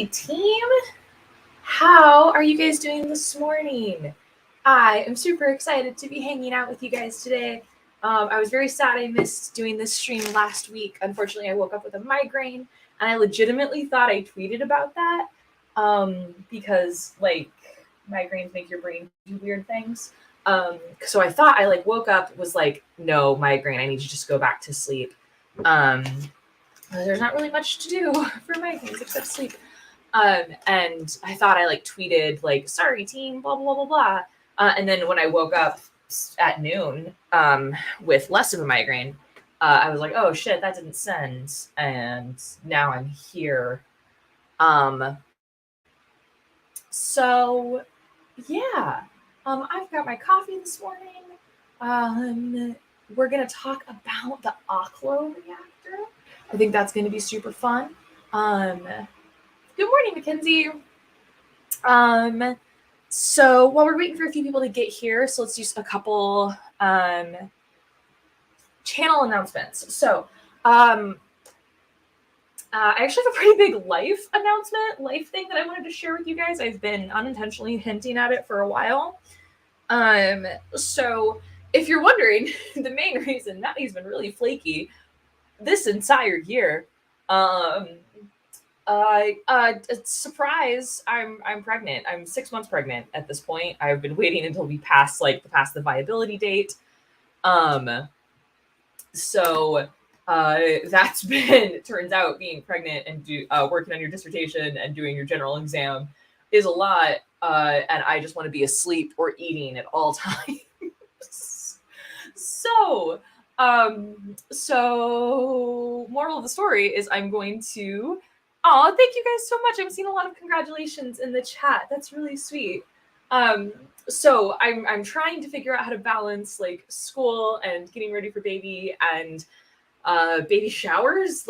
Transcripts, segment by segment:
Hey team, how are you guys doing this morning? I am super excited to be hanging out with you guys today. I was very sad I missed doing this stream last week. Unfortunately, I woke up with a migraine, and I legitimately thought I tweeted about that because like migraines make your brain do weird things. So I thought I woke up, was like, no migraine, I need to just go back to sleep. There's not really much to do for migraines except sleep. And I thought I tweeted sorry team, blah blah blah blah. And then when I woke up at noon with less of a migraine, I was like, oh shit, that didn't send, and now I'm here. So yeah, I've got my coffee this morning. We're gonna talk about the Oklo Reactor. I think that's gonna be super fun. Good morning, Mackenzie. So while we're waiting for a few people to get here, so let's do a couple channel announcements. So I actually have a pretty big life thing that I wanted to share with you guys. I've been unintentionally hinting at it for a while. So if you're wondering, the main reason Maddie's been really flaky this entire year, surprise, I'm pregnant. I'm 6 months pregnant at this point. I've been waiting until we pass the viability date. So that's been, turns out being pregnant and working on your dissertation and doing your general exam is a lot. And I just want to be asleep or eating at all times. So moral of the story is I'm going to, oh, thank you guys so much. I'm seeing a lot of congratulations in the chat. That's really sweet. So I'm trying to figure out how to balance school and getting ready for baby and baby showers.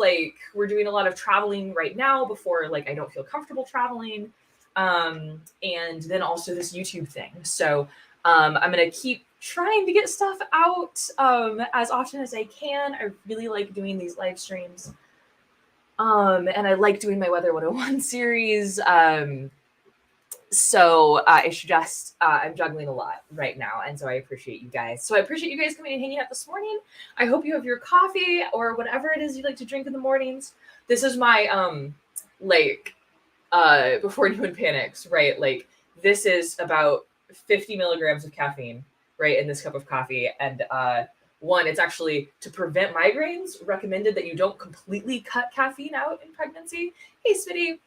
We're doing a lot of traveling right now before I don't feel comfortable traveling. And then also this YouTube thing. So I'm gonna keep trying to get stuff out as often as I can. I really like doing these live streams. And I like doing my Weather 101 series. So it's just, I'm juggling a lot right now. And so I appreciate you guys. So I appreciate you guys coming and hanging out this morning. I hope you have your coffee or whatever it is you like to drink in the mornings. This is my, before anyone panics, right? This is about 50 milligrams of caffeine, right, in this cup of coffee. And one, it's actually to prevent migraines, recommended that you don't completely cut caffeine out in pregnancy. Hey, Smitty.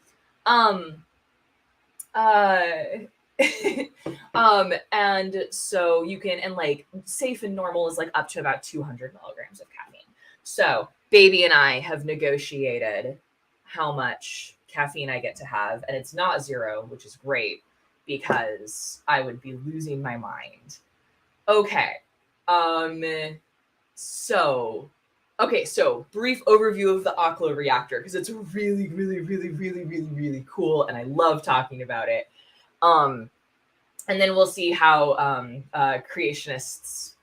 And so you can, and safe and normal is up to about 200 milligrams of caffeine. So baby and I have negotiated how much caffeine I get to have, and it's not 0, which is great because I would be losing my mind. Okay. So brief overview of the Oklo Reactor, because it's really, really, really, really, really, really cool, and I love talking about it. And then we'll see how creationists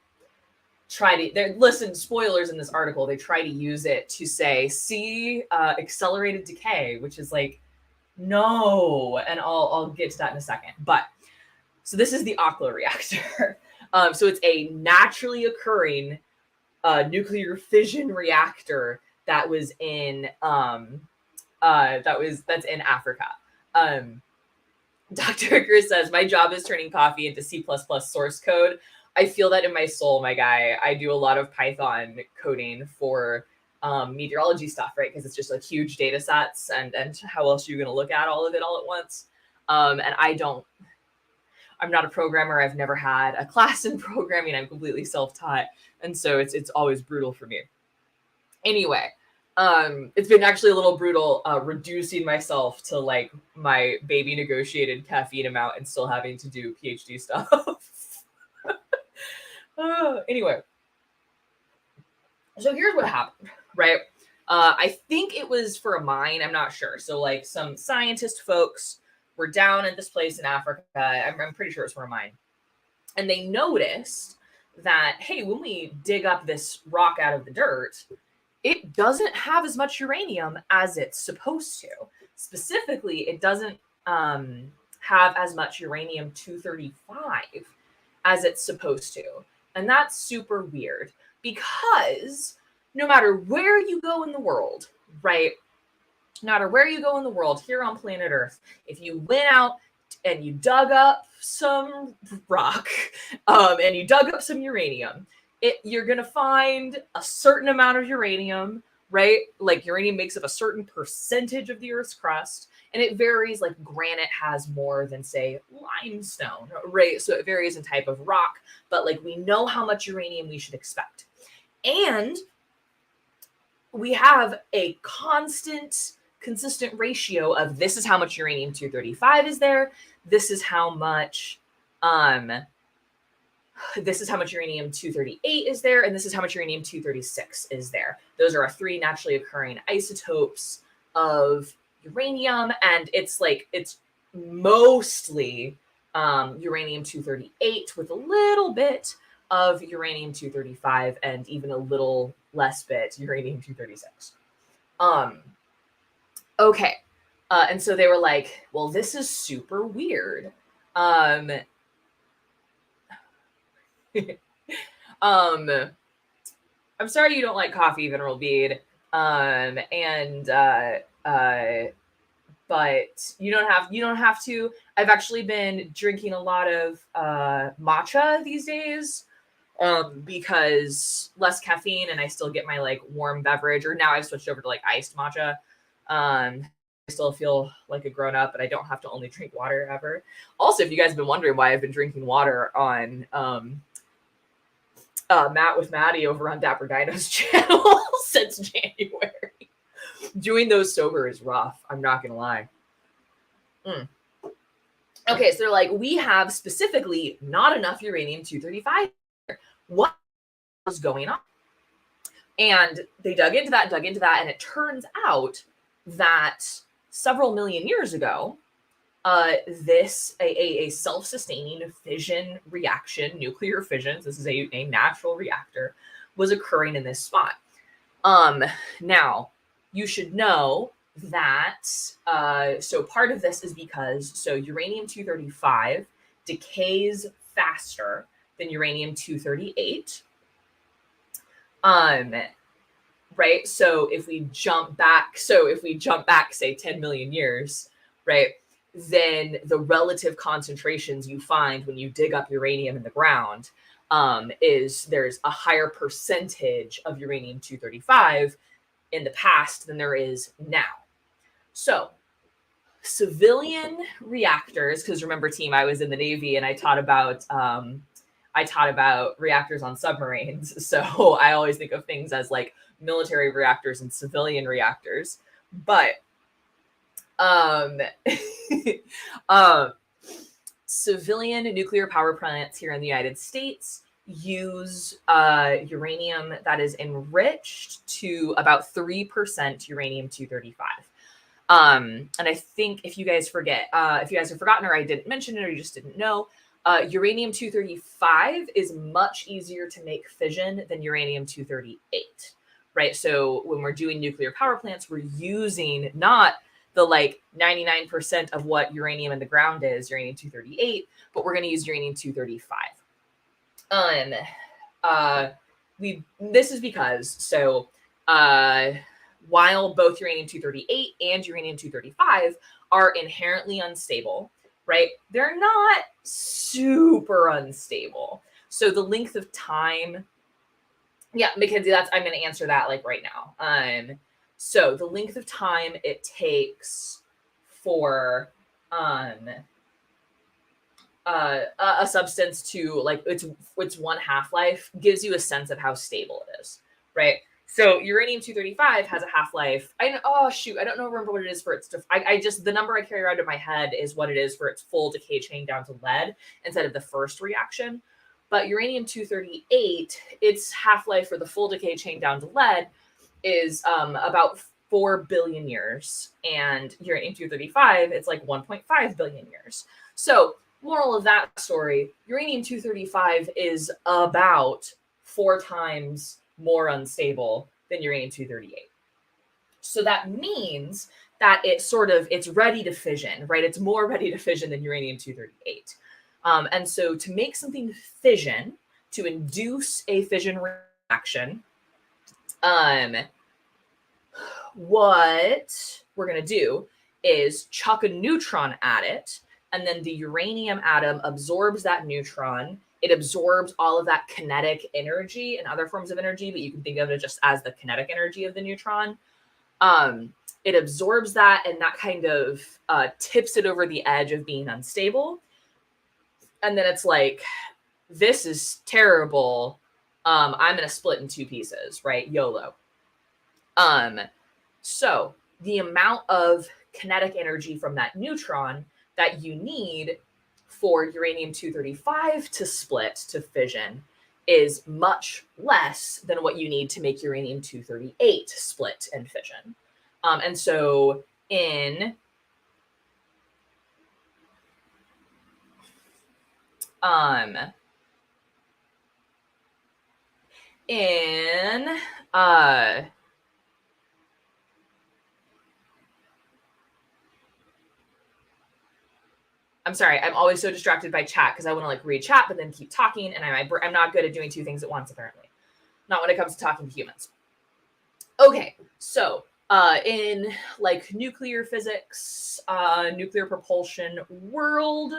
try to, listen, spoilers in this article, they try to use it to say, see, accelerated decay, which is no, and I'll get to that in a second. But so this is the Oklo Reactor. So it's a naturally occurring nuclear fission reactor that was in that's in Africa. Dr. Chris says, my job is turning coffee into C++ source code. I feel that in my soul, my guy. I do a lot of Python coding for meteorology stuff, right? Because it's just huge data sets, and how else are you going to look at all of it all at once? And I'm not a programmer. I've never had a class in programming. I'm completely self-taught. And so it's always brutal for me. Anyway, it's been actually a little brutal reducing myself to my baby negotiated caffeine amount and still having to do PhD stuff. Anyway, so here's what happened, right? I think it was for a mine. I'm not sure. So some scientist folks were down at this place in Africa. I'm pretty sure it's for a mine. And they noticed that, hey, when we dig up this rock out of the dirt, it doesn't have as much uranium as it's supposed to. Specifically, it doesn't have as much uranium-235 as it's supposed to. And that's super weird because no matter where you go in the world, right? No matter where you go in the world, here on planet Earth, if you went out and you dug up some rock and you dug up some uranium, you're going to find a certain amount of uranium, right? Like uranium makes up a certain percentage of the Earth's crust, and it varies. Like granite has more than, say, limestone, right? So it varies in type of rock, but like we know how much uranium we should expect. And we have a consistent ratio of this is how much uranium-235 is there, this is how much uranium-238 is there, and this is how much uranium-236 is there. Those are our three naturally occurring isotopes of uranium, and it's mostly uranium-238 with a little bit of uranium-235 and even a little less bit uranium-236. Okay. And so they were like, well, this is super weird. I'm sorry you don't like coffee, Venerable Bede. But you don't have to. I've actually been drinking a lot of matcha these days. Because less caffeine and I still get my like warm beverage, or now I've switched over to like iced matcha. I still feel like a grown up, but I don't have to only drink water ever. Also, if you guys have been wondering why I've been drinking water on Matt with Maddie over on Dapper Dino's channel since January, doing those sober is rough. I'm not gonna lie. Okay, so they're like, we have specifically not enough uranium-235. What was going on? And they dug into that, and it turns out that several million years ago, a self-sustaining fission reaction, nuclear fissions, this is a natural reactor, was occurring in this spot. Now, you should know that, so part of this is because, uranium-235 decays faster than uranium-238. Right? So if we jump back, say 10 million years, right, then the relative concentrations you find when you dig up uranium in the ground is there's a higher percentage of uranium-235 in the past than there is now. So civilian reactors, because remember, team, I was in the Navy and I taught about reactors on submarines. So I always think of things as like military reactors and civilian reactors. But civilian nuclear power plants here in the United States use uranium that is enriched to about 3% uranium-235. And I think if you guys have forgotten, or I didn't mention it, or you just didn't know, uranium-235 is much easier to make fission than uranium-238, right? So when we're doing nuclear power plants, we're using not the like 99% of what uranium in the ground is, uranium-238, but we're going to use uranium-235. This is because, while both uranium-238 and uranium-235 are inherently unstable, right, they're not super unstable. So the length of time, Mackenzie, I'm going to answer that like right now. So the length of time it takes for a substance to like its one half-life gives you a sense of how stable it is, right? So uranium-235 has a half-life. I don't remember what it is for its. The number I carry around in my head is what it is for its full decay chain down to lead instead of the first reaction. But uranium-238, its half-life for the full decay chain down to lead is about 4 billion years, and uranium-235, it's like 1.5 billion years. So moral of that story, uranium-235 is about 4 times more unstable than uranium-238. So that means that it's ready to fission, right? It's more ready to fission than uranium-238. And so to make something fission, to induce a fission reaction, what we're going to do is chuck a neutron at it, and then the uranium atom absorbs that neutron. It absorbs all of that kinetic energy and other forms of energy, but you can think of it just as the kinetic energy of the neutron. It absorbs that, and that kind of tips it over the edge of being unstable. And then it's like, this is terrible. I'm going to split in two pieces, right? YOLO. So the amount of kinetic energy from that neutron that you need for uranium-235 to split, to fission, is much less than what you need to make uranium-238 split and fission. And so in I'm sorry, I'm always so distracted by chat because I want to like read chat, but then keep talking, and I'm not good at doing two things at once, apparently. Not when it comes to talking to humans. Okay, so in like nuclear physics, nuclear propulsion world,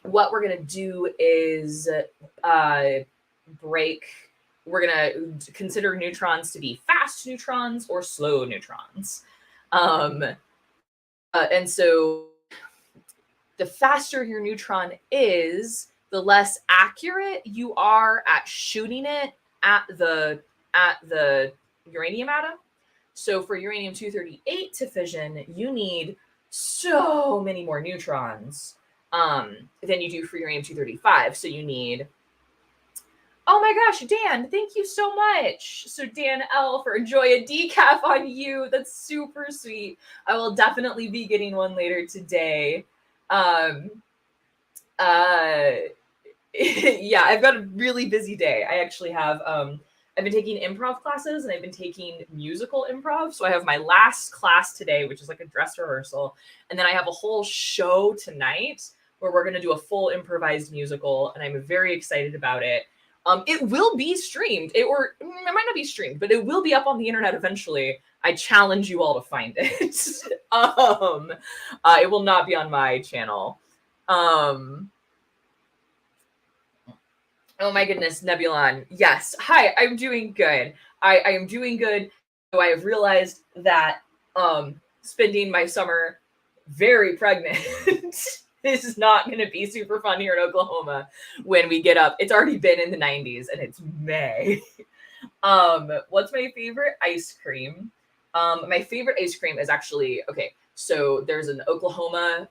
what we're gonna do is we're gonna consider neutrons to be fast neutrons or slow neutrons. And so the faster your neutron is, the less accurate you are at shooting it at the uranium atom. So for uranium-238 to fission, you need so many more neutrons than you do for uranium-235. So you need, oh my gosh, Dan, thank you so much. So Dan L for enjoy a decaf on you. That's super sweet. I will definitely be getting one later today. Yeah, I've got a really busy day. I actually have, I've been taking improv classes, and I've been taking musical improv. So I have my last class today, which is like a dress rehearsal. And then I have a whole show tonight where we're going to do a full improvised musical. And I'm very excited about it. It will be streamed. It might not be streamed, but it will be up on the internet eventually. I challenge you all to find it. It will not be on my channel. Oh my goodness, Nebulon. Yes. Hi, I'm doing good. I am doing good. So I have realized that spending my summer very pregnant is not going to be super fun here in Oklahoma when we get up. It's already been in the 90s and it's May. What's my favorite ice cream? My favorite ice cream is actually, okay, so there's an Oklahoma,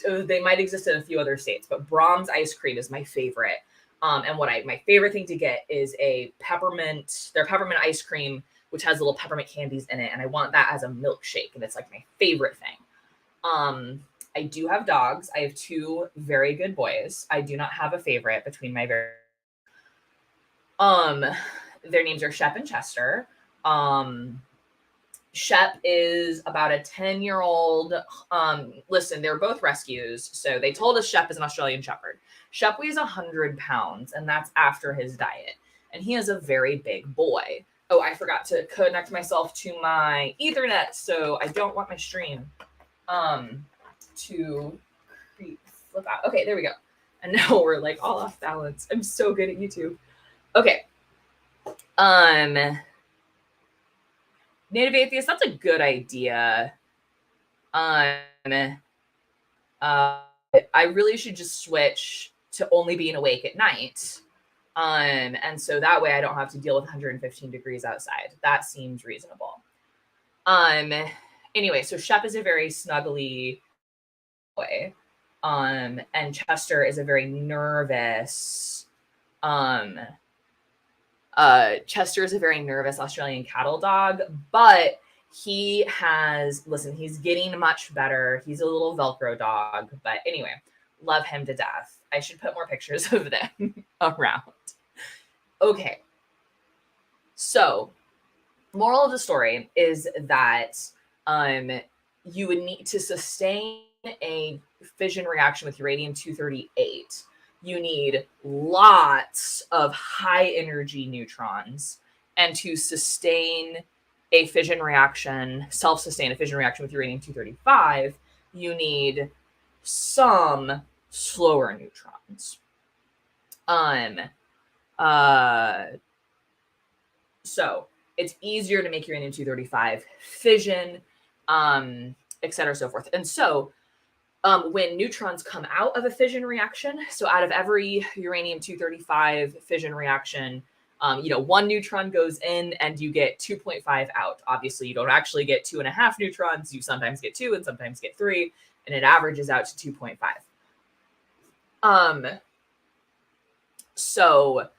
they might exist in a few other states, but Brahms ice cream is my favorite. And my favorite thing to get is their peppermint ice cream, which has little peppermint candies in it. And I want that as a milkshake. And it's like my favorite thing. I do have dogs. I have two very good boys. I do not have a favorite between my their names are Shep and Chester. Shep is about a 10-year-old. Listen, they're both rescues. So they told us Shep is an Australian Shepherd. Shep weighs 100 pounds, and that's after his diet. And he is a very big boy. Oh, I forgot to connect myself to my Ethernet, so I don't want my stream to flip out. Okay, there we go. And now we're like all off balance. I'm so good at YouTube. Okay. Native atheist, that's a good idea. I really should just switch to only being awake at night. And so that way I don't have to deal with 115 degrees outside. That seems reasonable. Anyway, so Shep is a very snuggly boy. And Chester is a very nervous, Chester is a very nervous Australian cattle dog, but he's getting much better. He's a little Velcro dog, but anyway, love him to death. I should put more pictures of them around. Okay. So moral of the story is that you would need to sustain a fission reaction with uranium-238. You need lots of high energy neutrons, and to sustain a fission reaction, self-sustain a fission reaction with uranium-235, you need some slower neutrons. So it's easier to make uranium-235 fission, et cetera, so forth. And so when neutrons come out of a fission reaction, so out of every uranium-235 fission reaction, one neutron goes in and you get 2.5 out. Obviously, you don't actually get 2.5 neutrons. You sometimes get 2 and sometimes get 3, and it averages out to 2.5. So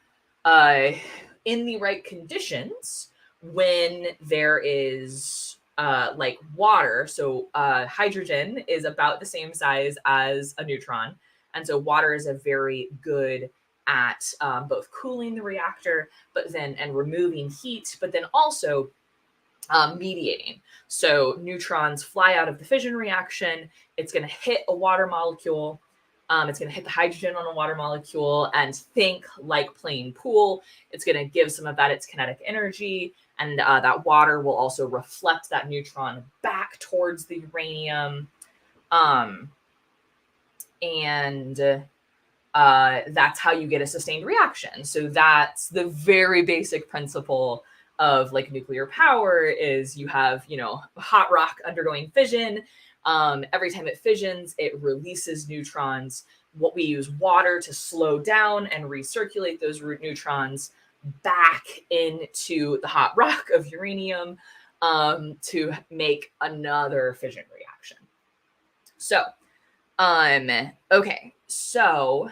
in the right conditions, when there is like water, so hydrogen is about the same size as a neutron, and so water is a very good at both cooling the reactor, and removing heat, but then also mediating. So neutrons fly out of the fission reaction. It's going to hit a water molecule. It's going to hit the hydrogen on a water molecule, and think like playing pool. It's going to give some of that its kinetic energy, and that water will also reflect that neutron back towards the uranium. And that's how you get a sustained reaction. So that's the very basic principle of like nuclear power. Is you have, hot rock undergoing fission. Every time it fissions, it releases neutrons. What we use water to slow down and recirculate those neutrons back into the hot rock of uranium to make another fission reaction. So, okay, so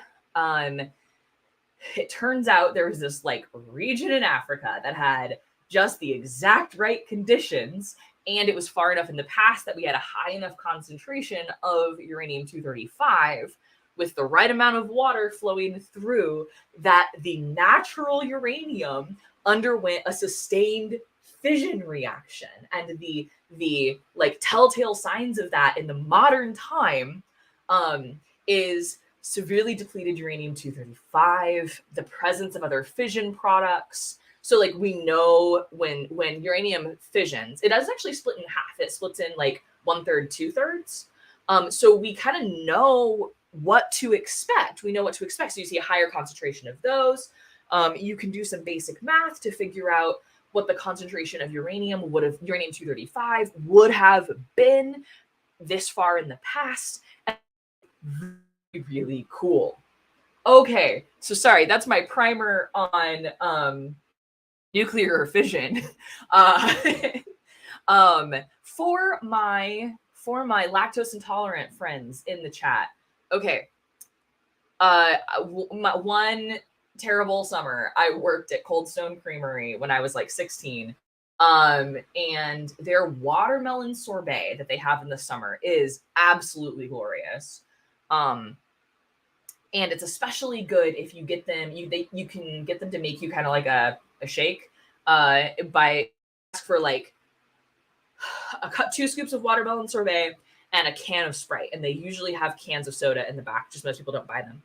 it turns out there was this like region in Africa that had just the exact right conditions, and it was far enough in the past that we had a high enough concentration of uranium-235 with the right amount of water flowing through that the natural uranium underwent a sustained fission reaction. And the like telltale signs of that in the modern time is severely depleted uranium-235, the presence of other fission products. So like we know when uranium fissions, it doesn't actually split in half. It splits in like 1/3, 2/3. So we kind of know what to expect. We know what to expect. So you see a higher concentration of those. You can do some basic math to figure out what the concentration of uranium-235 would have been this far in the past. And really, really cool. Okay, so sorry, that's my primer on nuclear fission. For my lactose intolerant friends in the chat, okay. One terrible summer, I worked at Cold Stone Creamery when I was like 16. And their watermelon sorbet that they have in the summer is absolutely glorious. And it's especially good if you get them, you can get them to make you kind of like a shake by ask for like 2 scoops of watermelon sorbet and a can of Sprite. And they usually have cans of soda in the back, just most people don't buy them.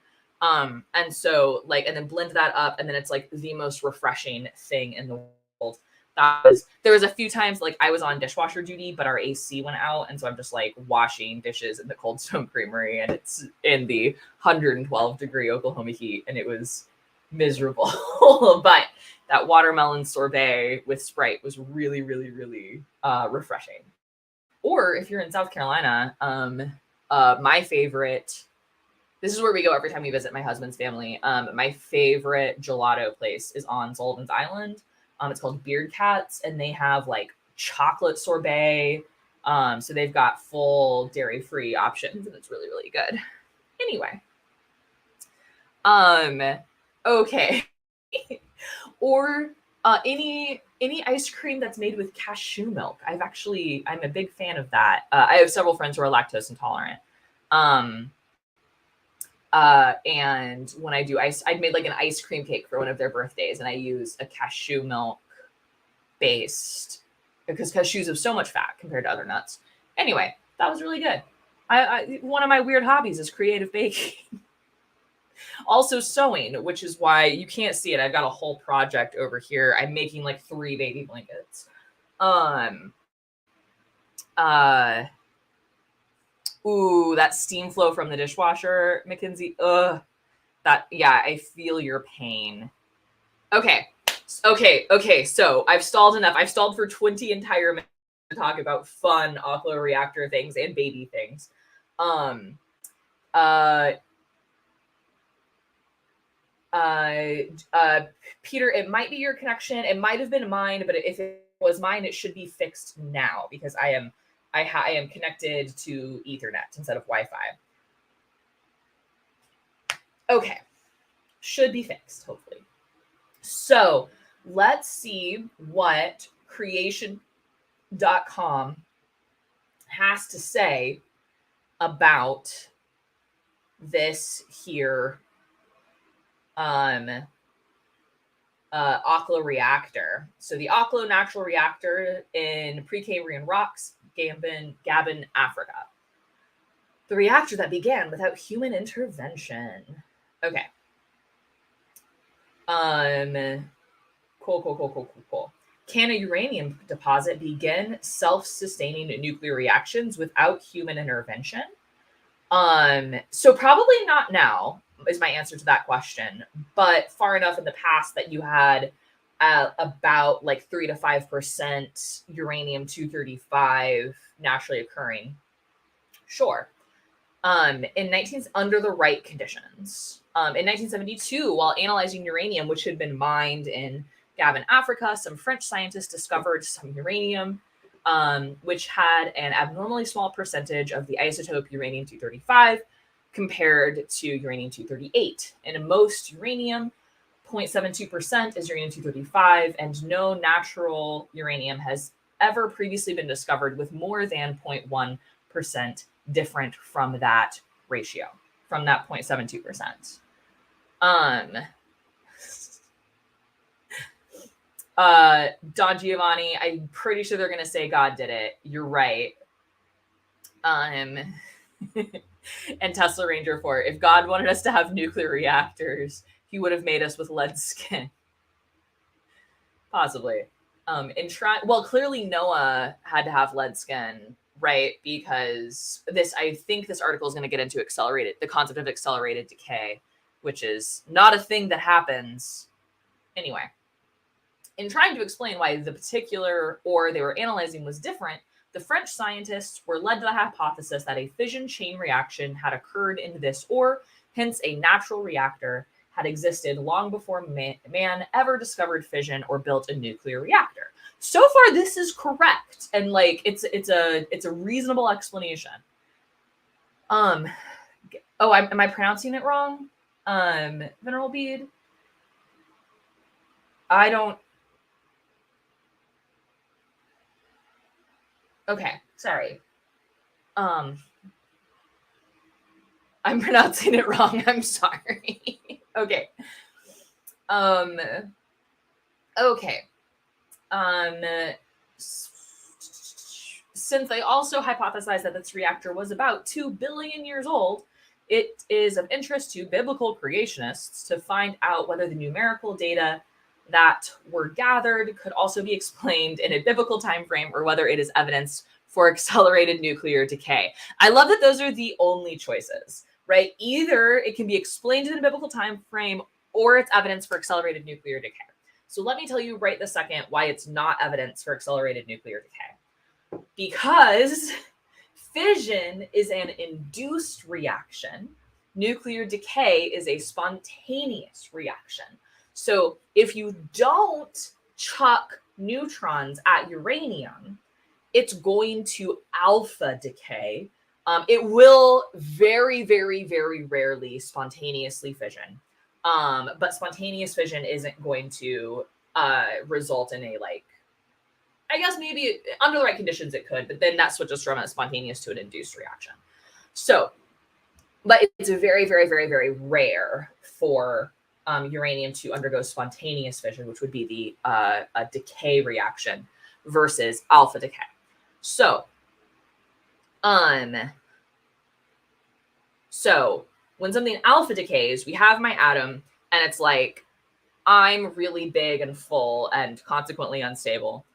And so like, and then blend that up, and then it's like the most refreshing thing in the world. There was a few times like I was on dishwasher duty, but our AC went out, and so I'm just like washing dishes in the Cold Stone Creamery, and it's in the 112-degree Oklahoma heat, and it was miserable. But that watermelon sorbet with Sprite was really, really, really refreshing. Or if you're in South Carolina, my favorite. This is where we go every time we visit my husband's family. My favorite gelato place is on Sullivan's Island. It's called Beard Cats, and they have like chocolate sorbet. So they've got full dairy-free options, and it's really, really good. Anyway. Okay. Or any ice cream that's made with cashew milk. I'm a big fan of that. I have several friends who are lactose intolerant. And when I do I'd made like an ice cream cake for one of their birthdays, and I use a cashew milk based because cashews have so much fat compared to other nuts. Anyway, that was really good. One of my weird hobbies is creative baking. Also sewing, which is why you can't see it. I've got a whole project over here. I'm making like 3 baby blankets. Ooh, that steam flow from the dishwasher, Mackenzie. Ugh. Yeah, I feel your pain. Okay. So I've stalled enough. I've stalled for 20 entire minutes to talk about fun Oklo Reactor things and baby things. Peter, it might be your connection. It might have been mine, but if it was mine, it should be fixed now because I am connected to Ethernet instead of Wi-Fi. Okay, should be fixed, hopefully. So let's see what creation.com has to say about this here Oklo reactor. So the Oklo natural reactor in Precambrian rocks, Gabon, Africa. The reactor that began without human intervention. Okay. Cool. Can a uranium deposit begin self-sustaining nuclear reactions without human intervention? So probably not now is my answer to that question, but far enough in the past that you had about like 3 to 5% uranium-235 naturally occurring. Sure. Under the right conditions. In 1972, while analyzing uranium, which had been mined in Gabon, Africa, some French scientists discovered some uranium, which had an abnormally small percentage of the isotope uranium-235 compared to uranium-238. And in most uranium, 0.72% is uranium-235, and no natural uranium has ever previously been discovered with more than 0.1% different from that ratio, from that 0.72%. Don Giovanni, I'm pretty sure they're going to say God did it. You're right. And Tesla Ranger 4, if God wanted us to have nuclear reactors, he would have made us with lead skin. Possibly. Clearly Noah had to have lead skin, right? Because I think this article is going to get into the concept of accelerated decay, which is not a thing that happens. Anyway, in trying to explain why the particular ore they were analyzing was different, the French scientists were led to the hypothesis that a fission chain reaction had occurred in this ore, hence a natural reactor had existed long before man ever discovered fission or built a nuclear reactor. So far, this is correct, and like it's a reasonable explanation. Am I pronouncing it wrong? Venerable Bede? I don't. Okay, sorry. I'm pronouncing it wrong. I'm sorry. Okay. Okay. Since they also hypothesized that this reactor was about 2 billion years old, it is of interest to biblical creationists to find out whether the numerical data that were gathered could also be explained in a biblical time frame or whether it is evidence for accelerated nuclear decay. I love that those are the only choices, right? Either it can be explained in a biblical time frame or it's evidence for accelerated nuclear decay. So let me tell you right this second why it's not evidence for accelerated nuclear decay. Because fission is an induced reaction. Nuclear decay is a spontaneous reaction. So if you don't chuck neutrons at uranium, it's going to alpha decay. It will very, very, very rarely spontaneously fission. But spontaneous fission isn't going to result in a, like, I guess maybe under the right conditions it could, but then that switches from a spontaneous to an induced reaction. So, but it's very, very, very, very rare for uranium to undergo spontaneous fission, which would be the a decay reaction, versus alpha decay. So, so when something alpha decays, we have my atom, and it's like, I'm really big and full and consequently unstable.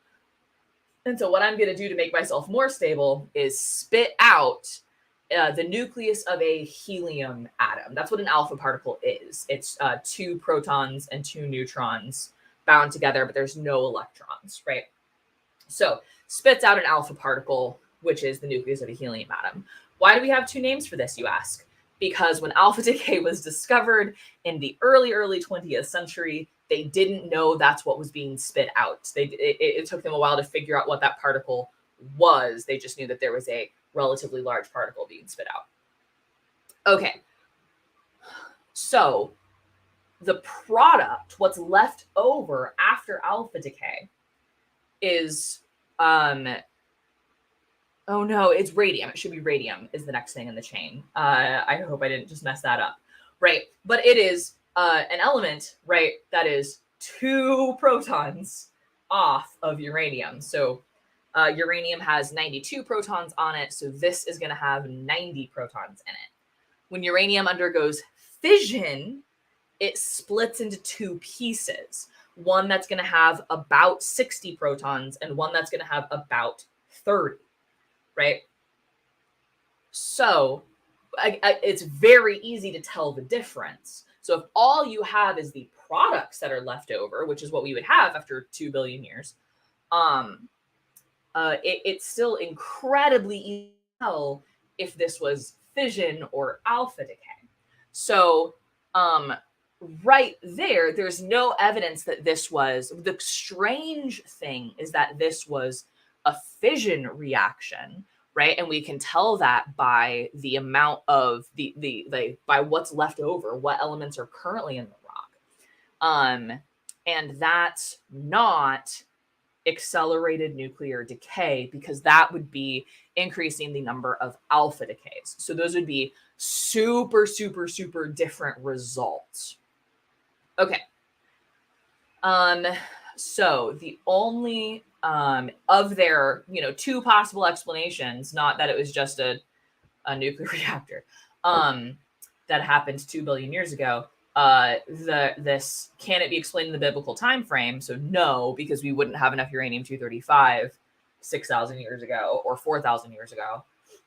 And so what I'm going to do to make myself more stable is spit out the nucleus of a helium atom. That's what an alpha particle is. It's 2 protons and 2 neutrons bound together, but there's no electrons, right? So spits out an alpha particle, which is the nucleus of a helium atom. Why do we have 2 names for this, you ask? Because when alpha decay was discovered in the early 20th century, they didn't know that's what was being spit out. It took them a while to figure out what that particle was. They just knew that there was a relatively large particle being spit out. Okay. So the product, what's left over after alpha decay, is oh no, it's radium. It should be radium is the next thing in the chain. I hope I didn't just mess that up. Right. But it is an element, right, that is 2 protons off of uranium. So uranium has 92 protons on it. So this is going to have 90 protons in it. When uranium undergoes fission, it splits into 2 pieces. One that's going to have about 60 protons and one that's going to have about 30. Right? So it's very easy to tell the difference. So if all you have is the products that are left over, which is what we would have after 2 billion years, it's still incredibly easy to tell if this was fission or alpha decay. So right there's no evidence that this was, the strange thing is that this was a fission reaction, right? And we can tell that by the amount of by what's left over, what elements are currently in the rock. And that's not accelerated nuclear decay, because that would be increasing the number of alpha decays. So those would be super, super, super different results. Okay. So the only of their 2 possible explanations, not that it was just a nuclear reactor that happened 2 billion years ago, this can it be explained in the biblical time frame? So no, because we wouldn't have enough uranium-235 6,000 years ago or 4,000 years ago.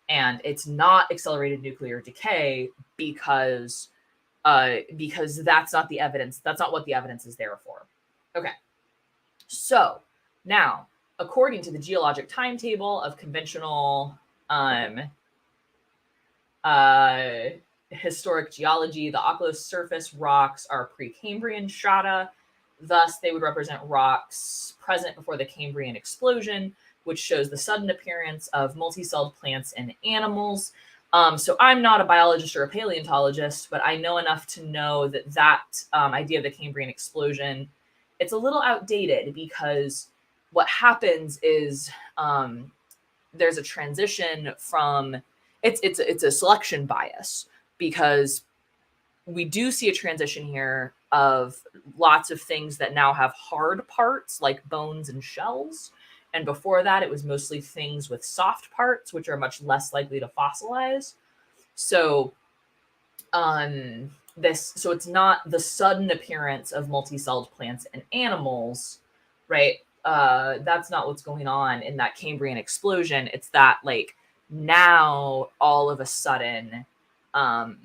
And it's not accelerated nuclear decay because that's not the evidence. That's not what the evidence is there for. Okay. So now, according to the geologic timetable of conventional historic geology, the Oklo surface rocks are Precambrian strata. Thus, they would represent rocks present before the Cambrian explosion, which shows the sudden appearance of multicelled plants and animals. So I'm not a biologist or a paleontologist, but I know enough to know that idea of the Cambrian explosion, it's a little outdated, because what happens is there's a transition from it's a selection bias, because we do see a transition here of lots of things that now have hard parts like bones and shells, and before that it was mostly things with soft parts, which are much less likely to fossilize. So so it's not the sudden appearance of multicelled plants and animals, right? That's not what's going on in that Cambrian explosion. It's that, like, now all of a sudden, not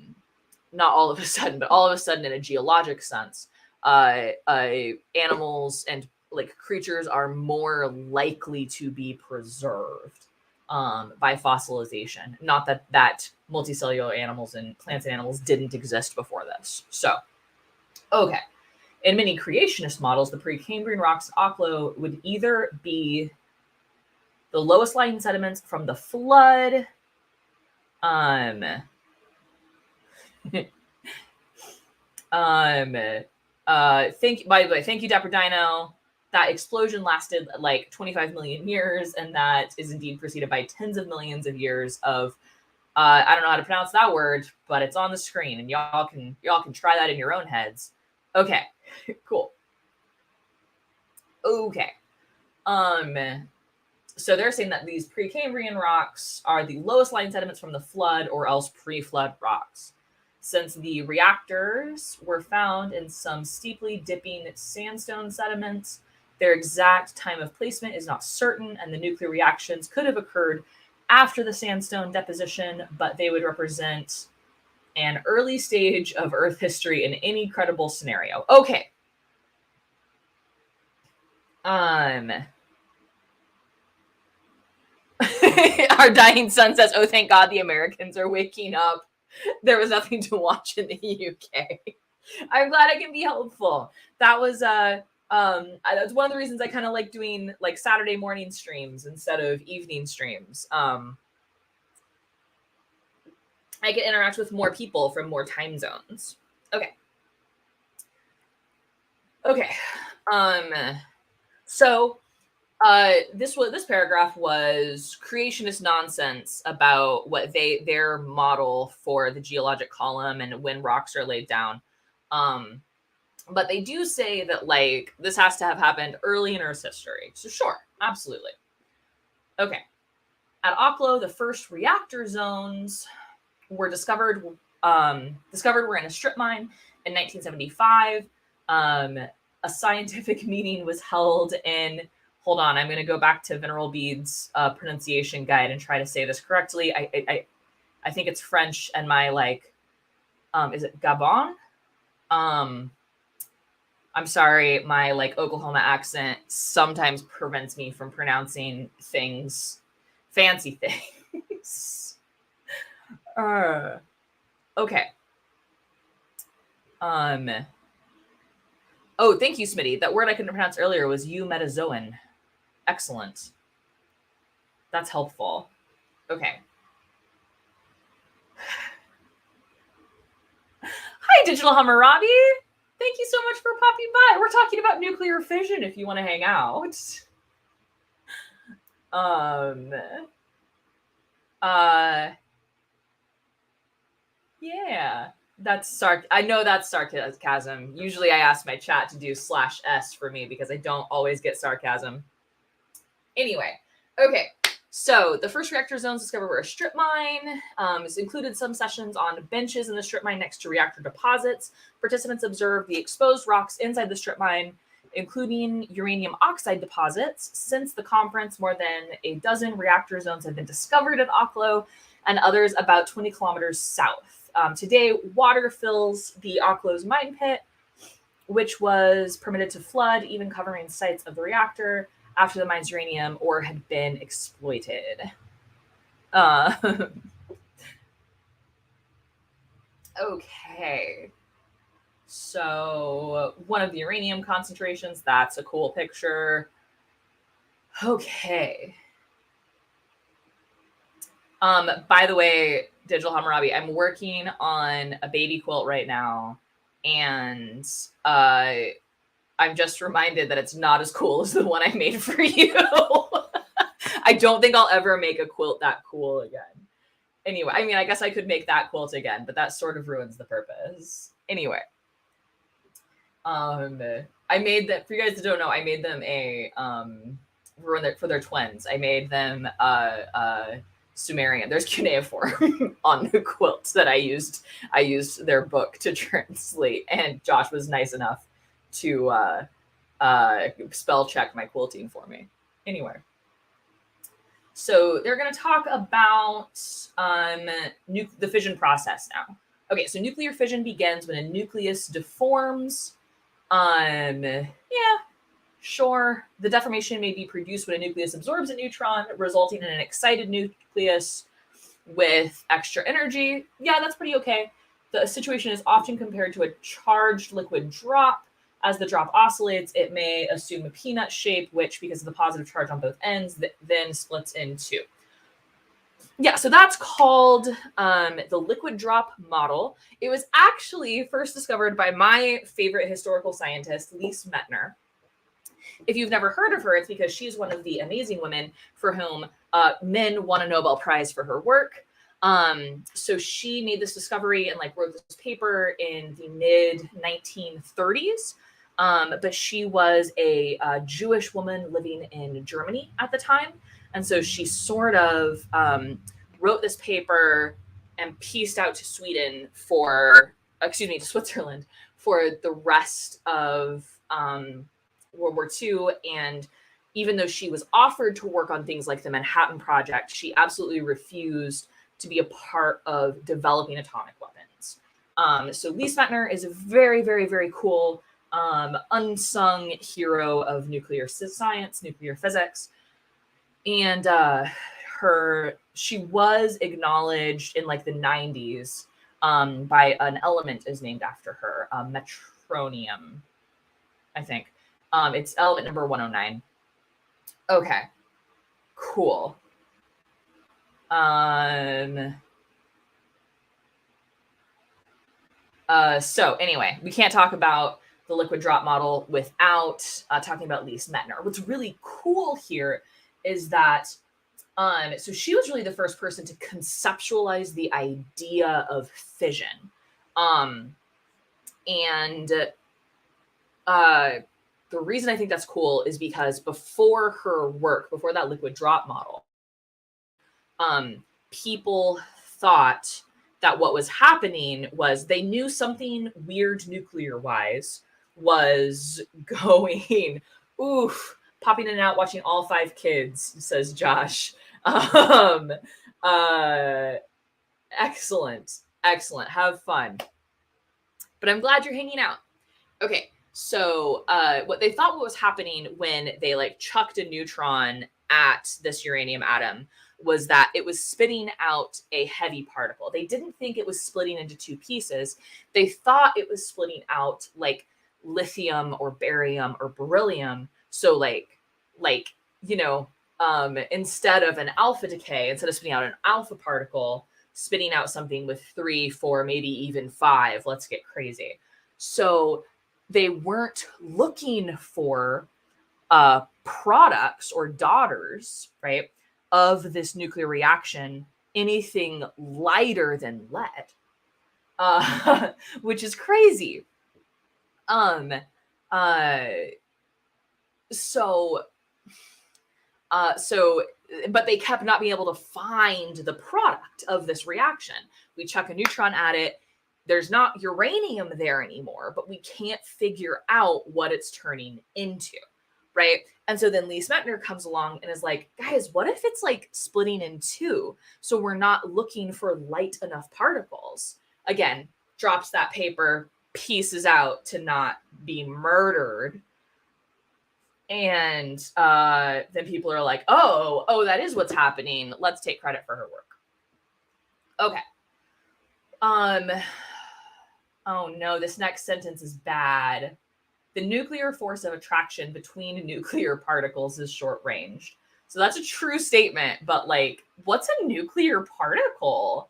all of a sudden, but all of a sudden in a geologic sense, animals and like creatures are more likely to be preserved by fossilization. Not that multicellular animals and plants and animals didn't exist before this. So, okay. In many creationist models, the Precambrian rocks in Oklo would either be the lowest lying sediments from the flood. Thank you, Dapper Dino. That explosion lasted like 25 million years, and that is indeed preceded by tens of millions of years of I don't know how to pronounce that word, but it's on the screen, and y'all can try that in your own heads. Okay, cool. Okay. So they're saying that these Precambrian rocks are the lowest lying sediments from the flood or else pre-flood rocks. Since the reactors were found in some steeply dipping sandstone sediments, their exact time of placement is not certain, and the nuclear reactions could have occurred after the sandstone deposition, but they would represent an early stage of Earth history in any credible scenario. Okay. Our dying son says, "Oh, thank God the Americans are waking up. There was nothing to watch in the UK." I'm glad I can be helpful. That was that's one of the reasons I kind of like doing like Saturday morning streams instead of evening streams. I can interact with more people from more time zones. Okay. So this paragraph was creationist nonsense about what their model for the geologic column and when rocks are laid down. But they do say that like this has to have happened early in Earth's history. So sure, absolutely. Okay. At Oklo, the first reactor zones were discovered were in a strip mine in 1975. A scientific meeting was held in. Hold on, I'm going to go back to Venerable Bede's pronunciation guide and try to say this correctly. I think it's French, and my is it Gabon? I'm sorry, my like Oklahoma accent sometimes prevents me from pronouncing things, fancy things. Okay. Oh, thank you, Smitty. That word I couldn't pronounce earlier was eumetazoan. Excellent. That's helpful. Okay. Hi, Digital Hammurabi. Thank you so much for popping by. We're talking about nuclear fission if you want to hang out. Yeah. I know that's sarcasm. Usually I ask my chat to do /s for me because I don't always get sarcasm. Anyway, okay. So the first reactor zones discovered were a strip mine. This included some sessions on benches in the strip mine next to reactor deposits. Participants observed the exposed rocks inside the strip mine, including uranium oxide deposits. Since the conference, more than a dozen reactor zones have been discovered at Oklo, and others about 20 kilometers south. Today, water fills the Oklo's mine pit, which was permitted to flood, even covering sites of the reactor after the mine's uranium ore had been exploited. Okay. So one of the uranium concentrations, that's a cool picture. Okay. By the way, Digital Hammurabi, I'm working on a baby quilt right now, and I'm just reminded that it's not as cool as the one I made for you. I don't think I'll ever make a quilt that cool again. Anyway, I mean, I guess I could make that quilt again, but that sort of ruins the purpose. Anyway. I made that, for you guys that don't know, I made them for their twins. I made them Sumerian. There's cuneiform on the quilt that I used their book to translate, and Josh was nice enough to spell check my quilting for me. Anyway, so they're going to talk about the fission process now. Okay, so nuclear fission begins when a nucleus deforms. Yeah, sure. The deformation may be produced when a nucleus absorbs a neutron, resulting in an excited nucleus with extra energy. Yeah, that's pretty okay. The situation is often compared to a charged liquid drop. As the drop oscillates, it may assume a peanut shape, which, because of the positive charge on both ends, then splits in two. Yeah, so that's called the liquid drop model. It was actually first discovered by my favorite historical scientist, Lise Meitner. If you've never heard of her, it's because she's one of the amazing women for whom men won a Nobel Prize for her work. So she made this discovery and like wrote this paper in the mid 1930s. But she was a Jewish woman living in Germany at the time. And so she sort of wrote this paper and pieced out to to Switzerland for the rest of World War II. And even though she was offered to work on things like the Manhattan Project, she absolutely refused to be a part of developing atomic weapons. So Lise Meitner is a very, very, very cool unsung hero of nuclear science, nuclear physics. And she was acknowledged in like the 90s by an element is named after her, metronium, I think. It's element number 109. Okay, cool. So anyway, we can't talk about the liquid drop model without talking about Lise Meitner. What's really cool here is that so she was really the first person to conceptualize the idea of fission. And the reason I think that's cool is because before her work, before that liquid drop model, people thought that what was happening was they knew something weird nuclear wise was going, oof, popping in and out, watching all 5 kids, says Josh. Excellent. Have fun. But I'm glad you're hanging out. Okay. So what they thought was happening when they like chucked a neutron at this uranium atom was that it was spitting out a heavy particle. They didn't think it was splitting into 2 pieces. They thought it was splitting out like lithium or barium or beryllium. So instead of an alpha decay, instead of spitting out an alpha particle, spitting out something with 3, 4, maybe even 5. Let's get crazy. So they weren't looking for products or daughters, right, of this nuclear reaction, anything lighter than lead, which is crazy. But they kept not being able to find the product of this reaction. We chuck a neutron at it. There's not uranium there anymore, but we can't figure out what it's turning into, right? And so then Lise Meitner comes along and is like, guys, what if it's like splitting in 2? So we're not looking for light enough particles. Again, drops that paper, pieces out to not be murdered. And then people are like, oh, that is what's happening. Let's take credit for her work. Okay. Oh no, this next sentence is bad. The nuclear force of attraction between nuclear particles is short-ranged. So that's a true statement, but like, what's a nuclear particle?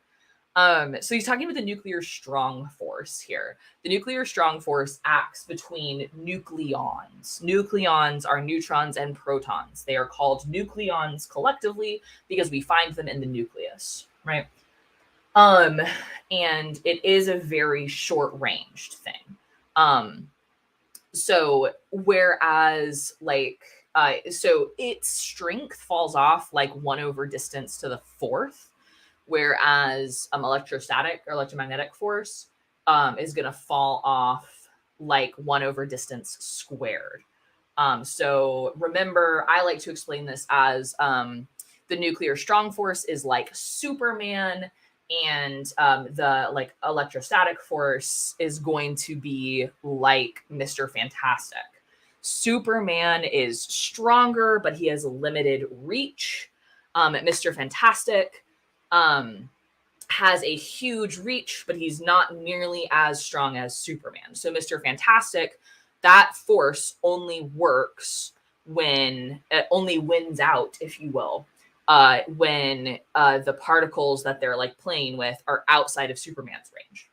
So he's talking about the nuclear strong force here. The nuclear strong force acts between nucleons. Nucleons are neutrons and protons. They are called nucleons collectively because we find them in the nucleus, right? And it is a very short-ranged thing. So whereas so its strength falls off like 1 over distance to the 4th, whereas electrostatic or electromagnetic force is going to fall off like 1 over distance squared. So remember, I like to explain this as the nuclear strong force is like Superman, and the like electrostatic force is going to be like Mr. Fantastic. Superman is stronger, but he has a limited reach. Mr. Fantastic has a huge reach, but he's not nearly as strong as Superman. So Mr. Fantastic, that force only works when it only wins out, if you will, when the particles that they're like playing with are outside of Superman's range.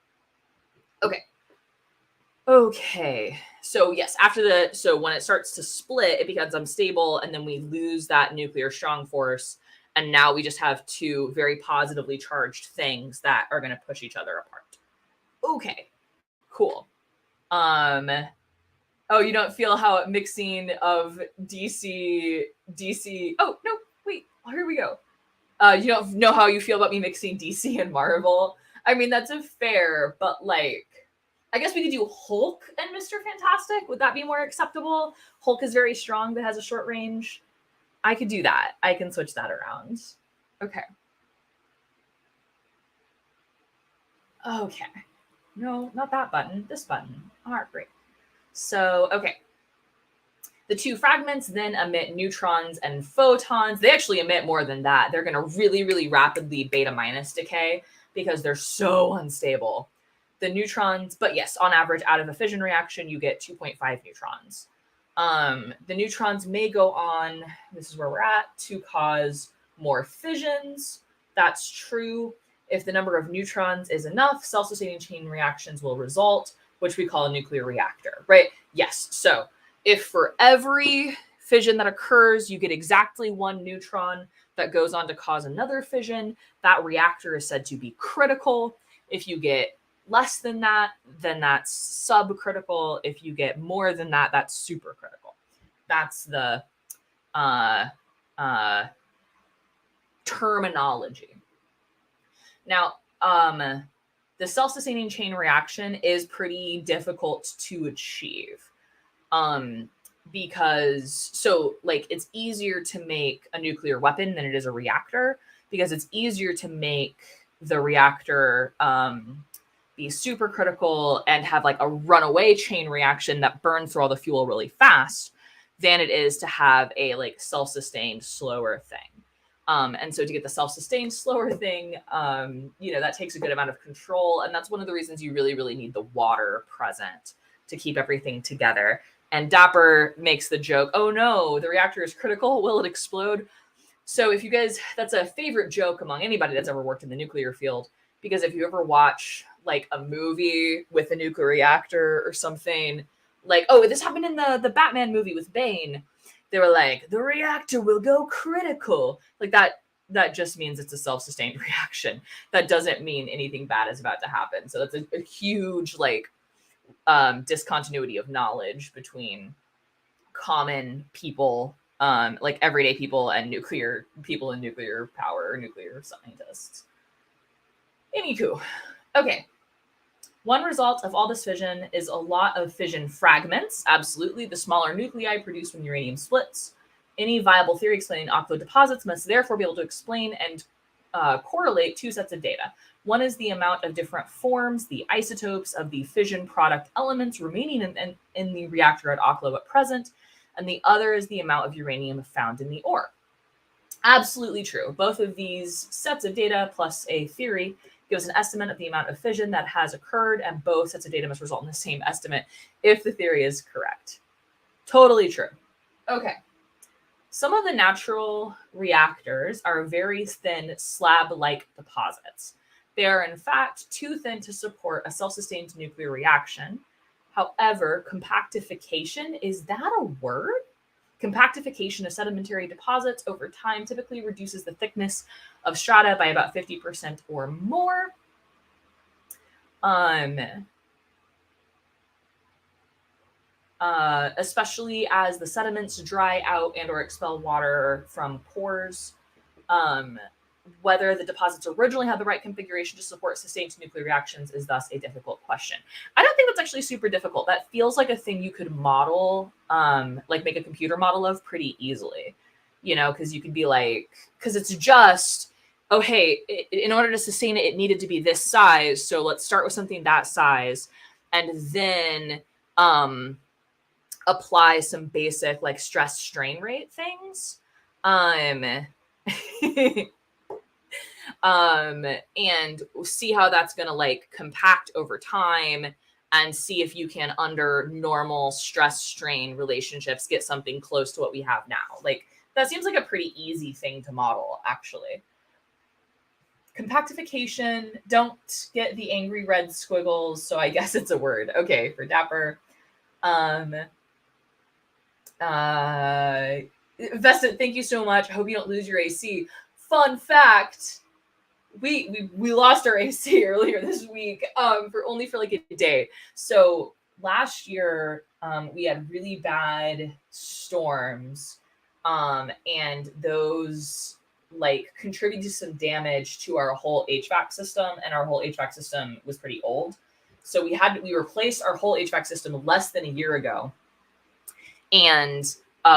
Okay. So yes, so when it starts to split, it becomes unstable, and then we lose that nuclear strong force, And now we just have two very positively charged things that are going to push each other apart. Okay, cool. Oh, you don't feel how mixing of DC. Oh, no, wait, here we go. You don't know how you feel about me mixing DC and Marvel. I mean, that's a fair, but like, I guess we could do Hulk and Mr. Fantastic. Would that be more acceptable? Hulk is very strong, but has a short range. I could do that. I can switch that around. Okay. Okay. No, not that button. This button. All right, great. So, okay. The two fragments then emit neutrons and photons. They actually emit more than that. They're going to really, really rapidly beta minus decay because they're so unstable. The neutrons, but yes, on average, out of a fission reaction, you get 2.5 neutrons. The neutrons may go on, this is where we're at, to cause more fissions. That's true. If the number of neutrons is enough, self-sustaining chain reactions will result, which we call a nuclear reactor, right? Yes. So if for every fission that occurs, you get exactly one neutron that goes on to cause another fission, that reactor is said to be critical. If you get less than that, then that's subcritical. If you get more than that, that's supercritical. That's the terminology. Now, the self-sustaining chain reaction is pretty difficult to achieve. Because so like it's easier to make a nuclear weapon than it is a reactor, because it's easier to make the reactor be supercritical and have like a runaway chain reaction that burns through all the fuel really fast than it is to have a like self-sustained slower thing. And so to get the self-sustained slower thing, that takes a good amount of control. And that's one of the reasons you really, really need the water present to keep everything together. And Dapper makes the joke, oh no, the reactor is critical. Will it explode? So if you guys, that's a favorite joke among anybody that's ever worked in the nuclear field, because if you ever watch like a movie with a nuclear reactor or something, like, oh, this happened in the Batman movie with Bane. They were like, the reactor will go critical. Like that just means it's a self-sustained reaction. That doesn't mean anything bad is about to happen. So that's a huge like discontinuity of knowledge between common people, like everyday people, and nuclear people and nuclear power or nuclear scientists. Anywho, okay. One result of all this fission is a lot of fission fragments. Absolutely, the smaller nuclei produced when uranium splits. Any viable theory explaining Oklo deposits must therefore be able to explain and correlate two sets of data. One is the amount of different forms, the isotopes of the fission product elements remaining in the reactor at Oklo at present, and the other is the amount of uranium found in the ore. Absolutely true. Both of these sets of data plus a theory gives an estimate of the amount of fission that has occurred, and both sets of data must result in the same estimate if the theory is correct. Totally true. Okay. Some of the natural reactors are very thin slab-like deposits. They are in fact too thin to support a self-sustained nuclear reaction. However, compactification, is that a word? Compactification of sedimentary deposits over time typically reduces the thickness of strata by about 50% or more. Especially as the sediments dry out and or expel water from pores. Whether the deposits originally had the right configuration to support sustained nuclear reactions is thus a difficult question. I don't think that's actually super difficult. That feels like a thing you could model, like make a computer model of pretty easily, because you could be like, because it's just, oh, hey, in order to sustain it, it needed to be this size. So let's start with something that size and then apply some basic like stress strain rate things. And see how that's going to like compact over time and see if you can, under normal stress strain relationships, get something close to what we have now. Like that seems like a pretty easy thing to model, actually. Compactification, don't get the angry red squiggles, so I guess it's a word. Okay, for Dapper. Vested, thank you so much. I hope you don't lose your AC. fun fact, we lost our AC earlier this week for like a day. So last year we had really bad storms and those like contributed to some damage to our whole HVAC system, and our whole HVAC system was pretty old. So we replaced our whole HVAC system less than a year ago. And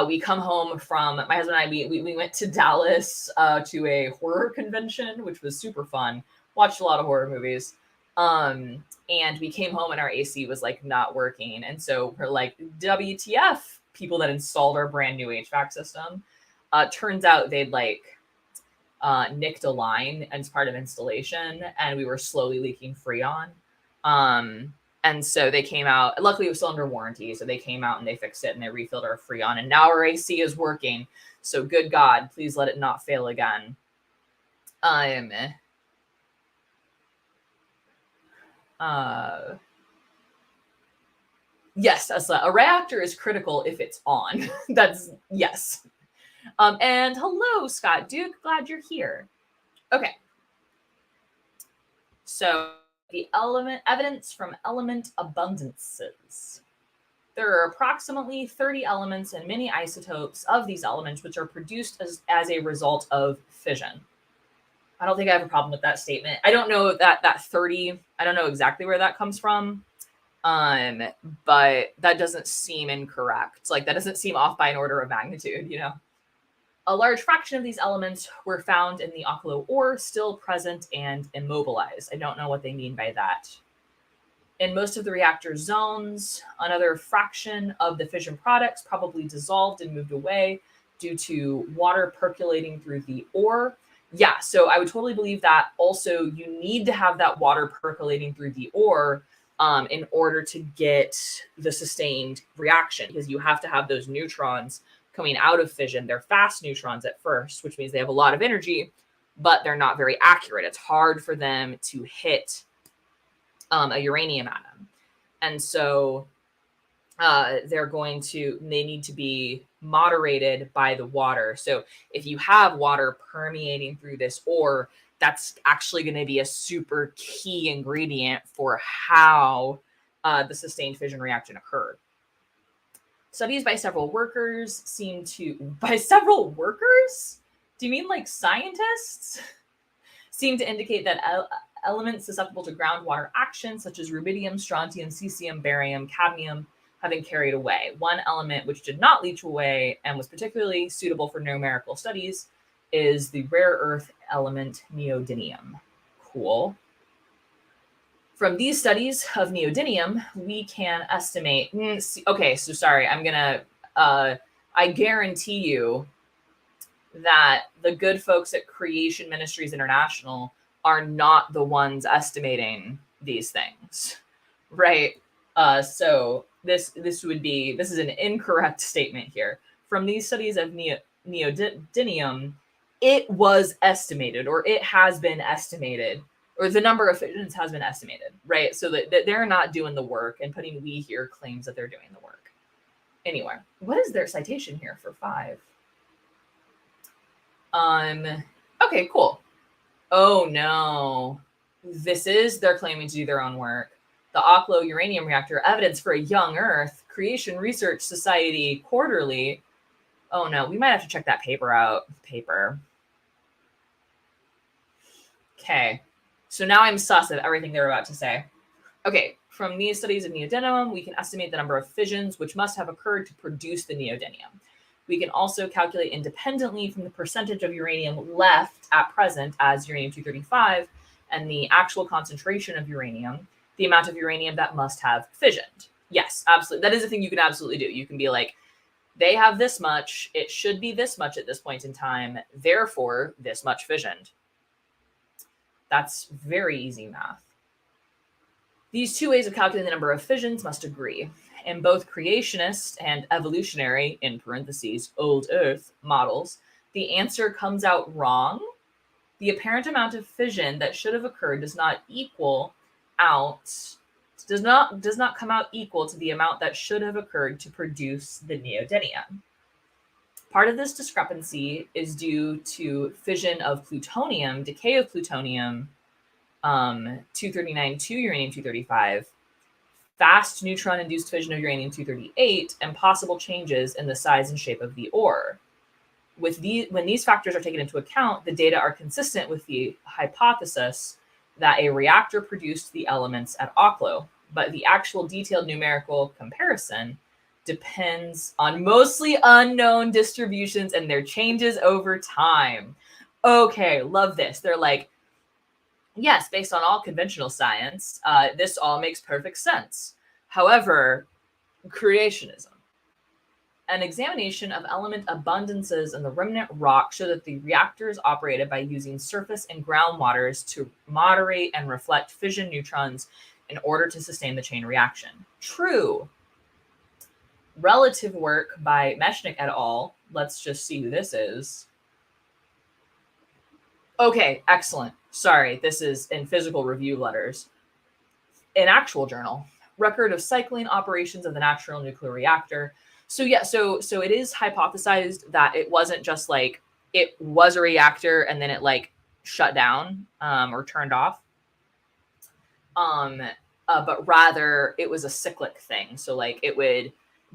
we come home from, my husband and I, we went to Dallas to a horror convention, which was super fun. Watched a lot of horror movies. And we came home and our AC was like not working. And so we're like, WTF, people that installed our brand new HVAC system. Turns out they'd like nicked a line as part of installation, and we were slowly leaking Freon. And so they came out, luckily it was still under warranty. So they came out and they fixed it and they refilled our Freon, and now our AC is working. So good God, please let it not fail again. Yes, a reactor is critical if it's on. That's yes. And hello, Scott Duke, glad you're here. Okay. So the evidence from element abundances. There are approximately 30 elements and many isotopes of these elements, which are produced as a result of fission. I don't think I have a problem with that statement. I don't know that 30, I don't know exactly where that comes from. But that doesn't seem incorrect. Like that doesn't seem off by an order of magnitude, you know? A large fraction of these elements were found in the Oklo ore, still present and immobilized. I don't know what they mean by that. In most of the reactor zones, another fraction of the fission products probably dissolved and moved away due to water percolating through the ore. Yeah, so I would totally believe that. Also, you need to have that water percolating through the ore in order to get the sustained reaction, because you have to have those neutrons coming out of fission. They're fast neutrons at first, which means they have a lot of energy, but they're not very accurate. It's hard for them to hit a uranium atom. And so they need to be moderated by the water. So if you have water permeating through this ore, that's actually going to be a super key ingredient for how the sustained fission reaction occurred. Studies by several workers by several workers? Do you mean like scientists? Seem to indicate that elements susceptible to groundwater action, such as rubidium, strontium, cesium, barium, cadmium, have been carried away. One element which did not leach away and was particularly suitable for numerical studies is the rare earth element neodymium. Cool. From these studies of neodymium, we can estimate. Okay, so sorry, I guarantee you that the good folks at Creation Ministries International are not the ones estimating these things, right? So this is an incorrect statement here. From these studies of neodymium, it was estimated, or it has been estimated, or the number of fissions has been estimated, right? So that they're not doing the work, and putting we here claims that they're doing the work. Anyway, what is their citation here for 5? Okay, cool. Oh no. They're claiming to do their own work. The Oklo Uranium Reactor, Evidence for a Young Earth, Creation Research Society Quarterly. Oh no, we might have to check that paper out. Okay. So now I'm sus of everything they're about to say. Okay, from these studies of neodymium, we can estimate the number of fissions which must have occurred to produce the neodymium. We can also calculate independently from the percentage of uranium left at present as uranium-235 and the actual concentration of uranium, the amount of uranium that must have fissioned. Yes, absolutely. That is a thing you can absolutely do. You can be like, they have this much, it should be this much at this point in time, therefore this much fissioned. That's very easy math. These two ways of calculating the number of fissions must agree. In both creationist and evolutionary, in parentheses, old Earth models, the answer comes out wrong. The apparent amount of fission that should have occurred does not come out equal to the amount that should have occurred to produce the neodymium. Part of this discrepancy is due to fission of plutonium, decay of plutonium 239 to uranium 235, fast neutron-induced fission of uranium 238, and possible changes in the size and shape of the ore. When these factors are taken into account, the data are consistent with the hypothesis that a reactor produced the elements at Oklo, but the actual detailed numerical comparison depends on mostly unknown distributions and their changes over time. Okay, love this. They're like, yes, based on all conventional science, this all makes perfect sense. However, creationism. An examination of element abundances in the remnant rock show that the reactor is operated by using surface and groundwaters to moderate and reflect fission neutrons in order to sustain the chain reaction. True. Relative work by Meshnik et al. Let's just see who this is. Okay, excellent. Sorry, this is in physical review letters. An actual journal. Record of cycling operations of the natural nuclear reactor. So yeah, so it is hypothesized that it wasn't just like it was a reactor and then it like shut down or turned off. But rather it was a cyclic thing. So like it would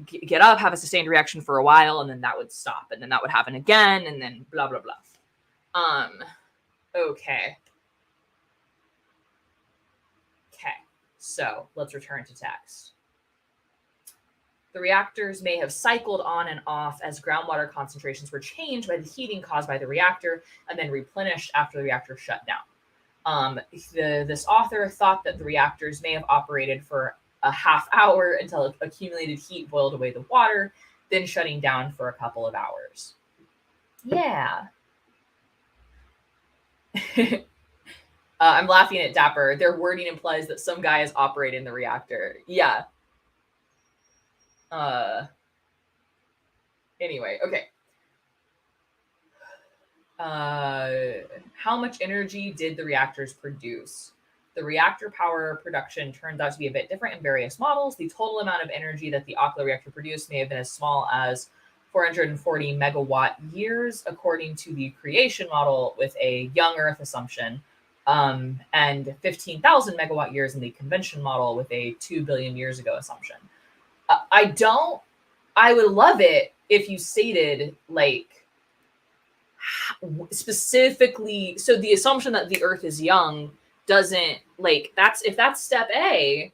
get up, have a sustained reaction for a while, and then that would stop, and then that would happen again, and then blah blah blah. Okay. Okay. So let's return to text. The reactors may have cycled on and off as groundwater concentrations were changed by the heating caused by the reactor and then replenished after the reactor shut down. This author thought that the reactors may have operated for a half hour until accumulated heat boiled away the water, then shutting down for a couple of hours. Yeah. I'm laughing at Dapper. Their wording implies that some guy is operating the reactor. Yeah. Anyway, okay. How much energy did the reactors produce? The reactor power production turns out to be a bit different in various models. The total amount of energy that the Oklo reactor produced may have been as small as 440 megawatt years, according to the creation model with a young Earth assumption, and 15,000 megawatt years in the convention model with a 2 billion years ago assumption. I would love it if you stated like specifically, so the assumption that the Earth is young doesn't like if that's step A.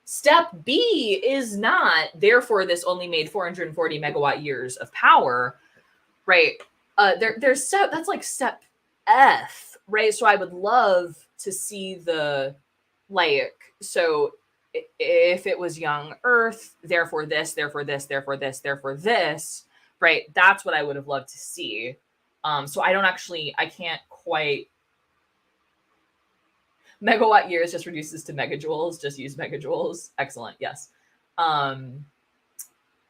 Step B is not, therefore this only made 440 megawatt years of power, right? There's that's like step F, right? So I would love to see the like, so if it was young Earth, therefore this, therefore this, therefore this, therefore this, right? That's what I would have loved to see. So I can't quite. Megawatt years just reduces to megajoules. Just use megajoules. Excellent. Yes.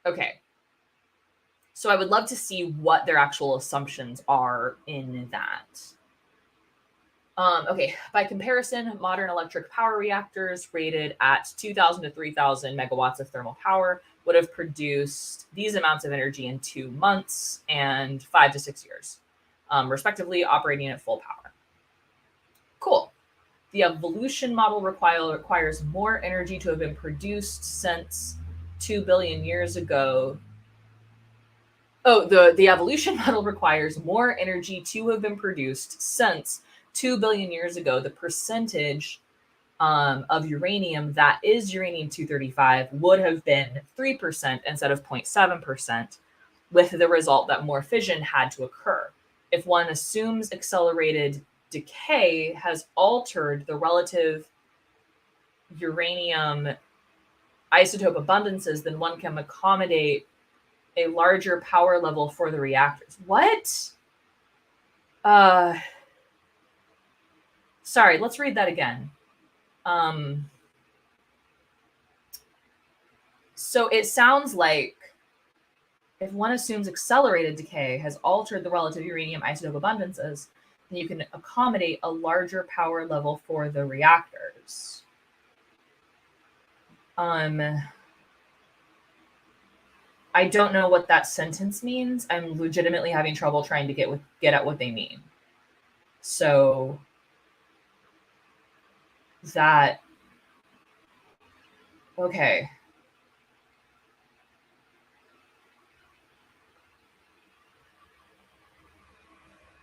Okay. So I would love to see what their actual assumptions are in that. Okay. By comparison, modern electric power reactors rated at 2,000 to 3,000 megawatts of thermal power would have produced these amounts of energy in 2 months and 5 to 6 years, respectively, operating at full power. Cool. The evolution model requires more energy to have been produced since 2 billion years ago. Oh, the evolution model requires more energy to have been produced since 2 billion years ago. The percentage of uranium that is uranium-235 would have been 3% instead of 0.7%, with the result that more fission had to occur. If one assumes accelerated decay has altered the relative uranium isotope abundances, then one can accommodate a larger power level for the reactors. What? Sorry, let's read that again. So it sounds like if one assumes accelerated decay has altered the relative uranium isotope abundances, then you can accommodate a larger power level for the reactors. I don't know what that sentence means. I'm legitimately having trouble trying to get at what they mean. So that, okay.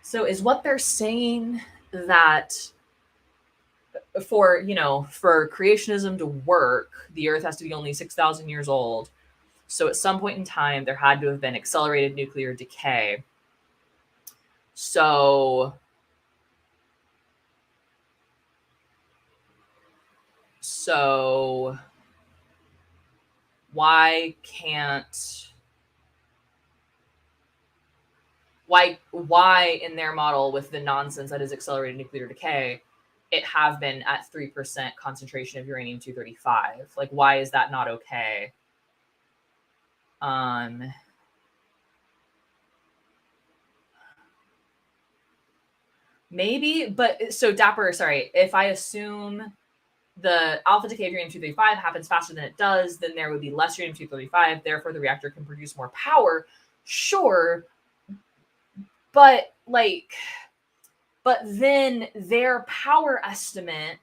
So is what they're saying that for creationism to work, the Earth has to be only 6,000 years old. So at some point in time, there had to have been accelerated nuclear decay. So why in their model with the nonsense that is accelerated nuclear decay, it have been at 3% concentration of uranium-235? Like, why is that not okay? Maybe, but so Dapper, sorry, if I assume the alpha decay of uranium-235 happens faster than it does, then there would be less uranium-235, therefore the reactor can produce more power. Sure, but then their power estimate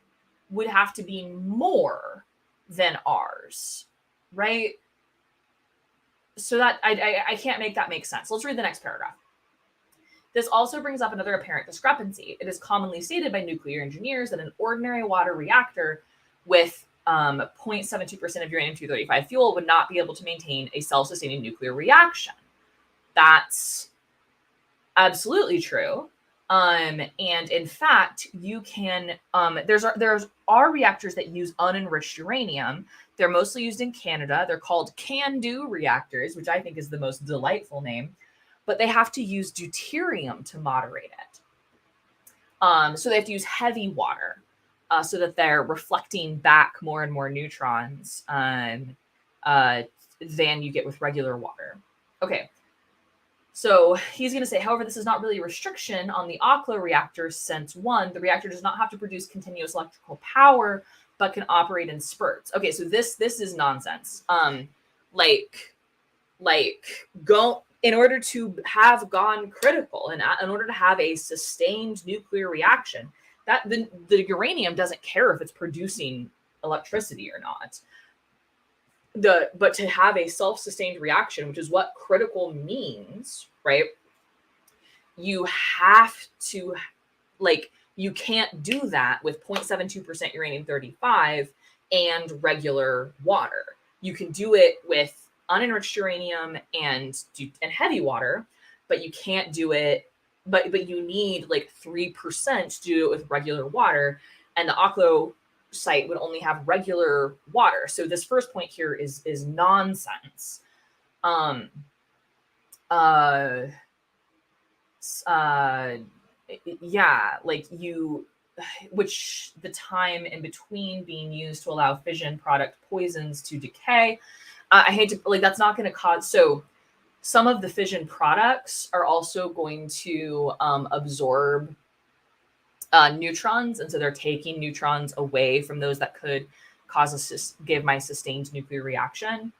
would have to be more than ours, right? So that I can't make that make sense. Let's read the next paragraph. This also brings up another apparent discrepancy. It is commonly stated by nuclear engineers that an ordinary water reactor with 0.72% of uranium-235 fuel would not be able to maintain a self-sustaining nuclear reaction. That's absolutely true. And in fact, you can, there's reactors that use unenriched uranium. They're mostly used in Canada. They're called can-do reactors, which I think is the most delightful name, but they have to use deuterium to moderate it. So they have to use heavy water so that they're reflecting back more and more neutrons than you get with regular water. Okay. So he's going to say, however, this is not really a restriction on the Oklo reactor since, one, the reactor does not have to produce continuous electrical power, but can operate in spurts. Okay, so this is nonsense. In order to have gone critical and in order to have a sustained nuclear reaction, that the uranium doesn't care if it's producing electricity or not. But to have a self-sustained reaction, which is what critical means, right? You have to, you can't do that with 0.72% uranium-35 and regular water. You can do it with unenriched uranium and heavy water, but you can't do it. But you need 3% to do it with regular water, and the Oklo site would only have regular water. So this first point here is nonsense. Which the time in between being used to allow fission product poisons to decay. I hate to, that's not going to cause, so some of the fission products are also going to absorb neutrons, and so they're taking neutrons away from those that could give my sustained nuclear reaction.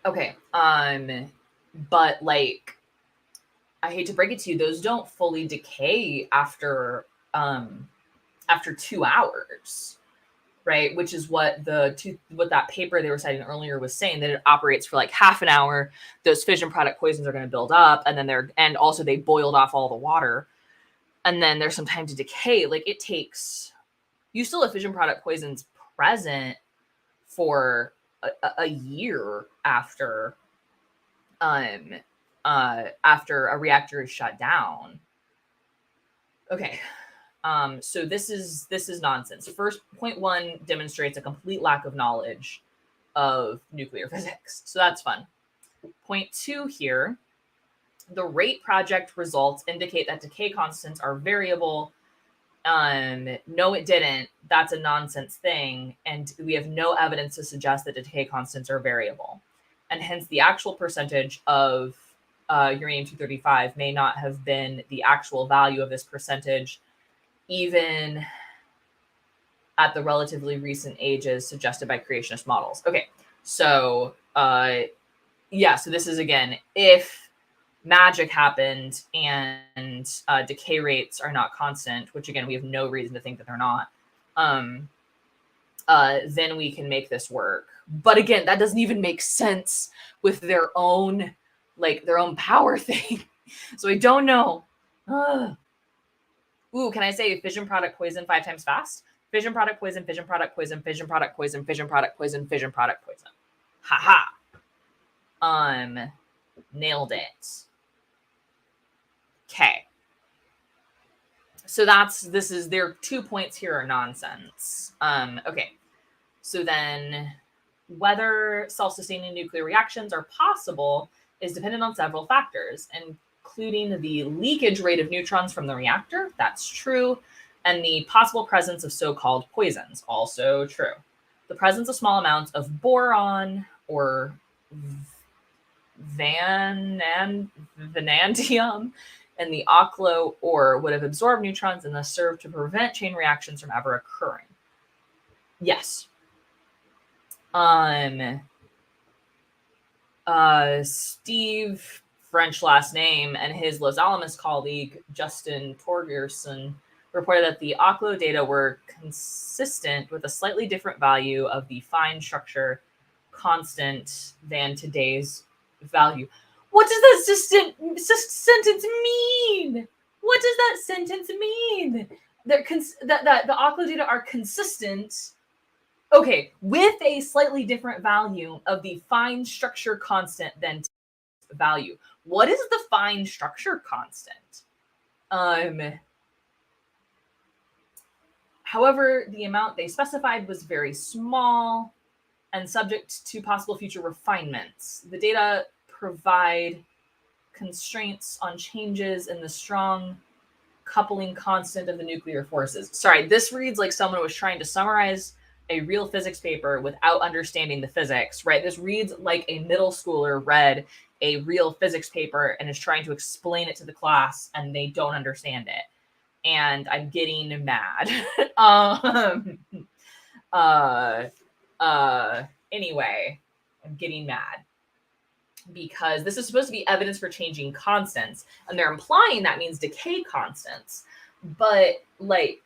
Okay. But I hate to break it to you, those don't fully decay after 2 hours, right? Which is what that paper they were citing earlier was saying, that it operates for half an hour. Those fission product poisons are going to build up, and then also they boiled off all the water, and then there's some time to decay. You still have fission product poisons present for a year after a reactor is shut down. Okay. So this is nonsense. First, point 1 demonstrates a complete lack of knowledge of nuclear physics. So that's fun. Point 2 here, the rate project results indicate that decay constants are variable. No, it didn't. That's a nonsense thing. And we have no evidence to suggest that decay constants are variable. And hence the actual percentage of uranium-235 may not have been the actual value of this percentage even at the relatively recent ages suggested by creationist models. Okay, so yeah, so this is again if magic happened and decay rates are not constant, which again we have no reason to think that they're not. Then we can make this work. But again, that doesn't even make sense with their own power thing. So I don't know. Ugh. Ooh, can I say fission product poison 5 times fast? Fission product poison, fission product poison, fission product poison, fission product poison, fission product poison. Haha. Nailed it. Okay. So their 2 points here are nonsense. Okay. So then whether self-sustaining nuclear reactions are possible is dependent on several factors, including the leakage rate of neutrons from the reactor, that's true, and the possible presence of so-called poisons, also true. The presence of small amounts of boron or vanadium in the Oklo ore would have absorbed neutrons and thus served to prevent chain reactions from ever occurring. Yes. Steve, French last name, and his Los Alamos colleague, Justin Torgerson, reported that the Oklo data were consistent with a slightly different value of the fine structure constant than today's value. What does that sentence mean? What does that sentence mean? That the Oklo data are consistent, okay, with a slightly different value of the fine structure constant than value. What is the fine structure constant? However, the amount they specified was very small and subject to possible future refinements. The data provide constraints on changes in the strong coupling constant of the nuclear forces. Sorry, this reads like someone was trying to summarize a real physics paper without understanding the physics, right? This reads like a middle schooler read a real physics paper and is trying to explain it to the class and they don't understand it. And I'm getting mad. Anyway, I'm getting mad because this is supposed to be evidence for changing constants, and they're implying that means decay constants. But like,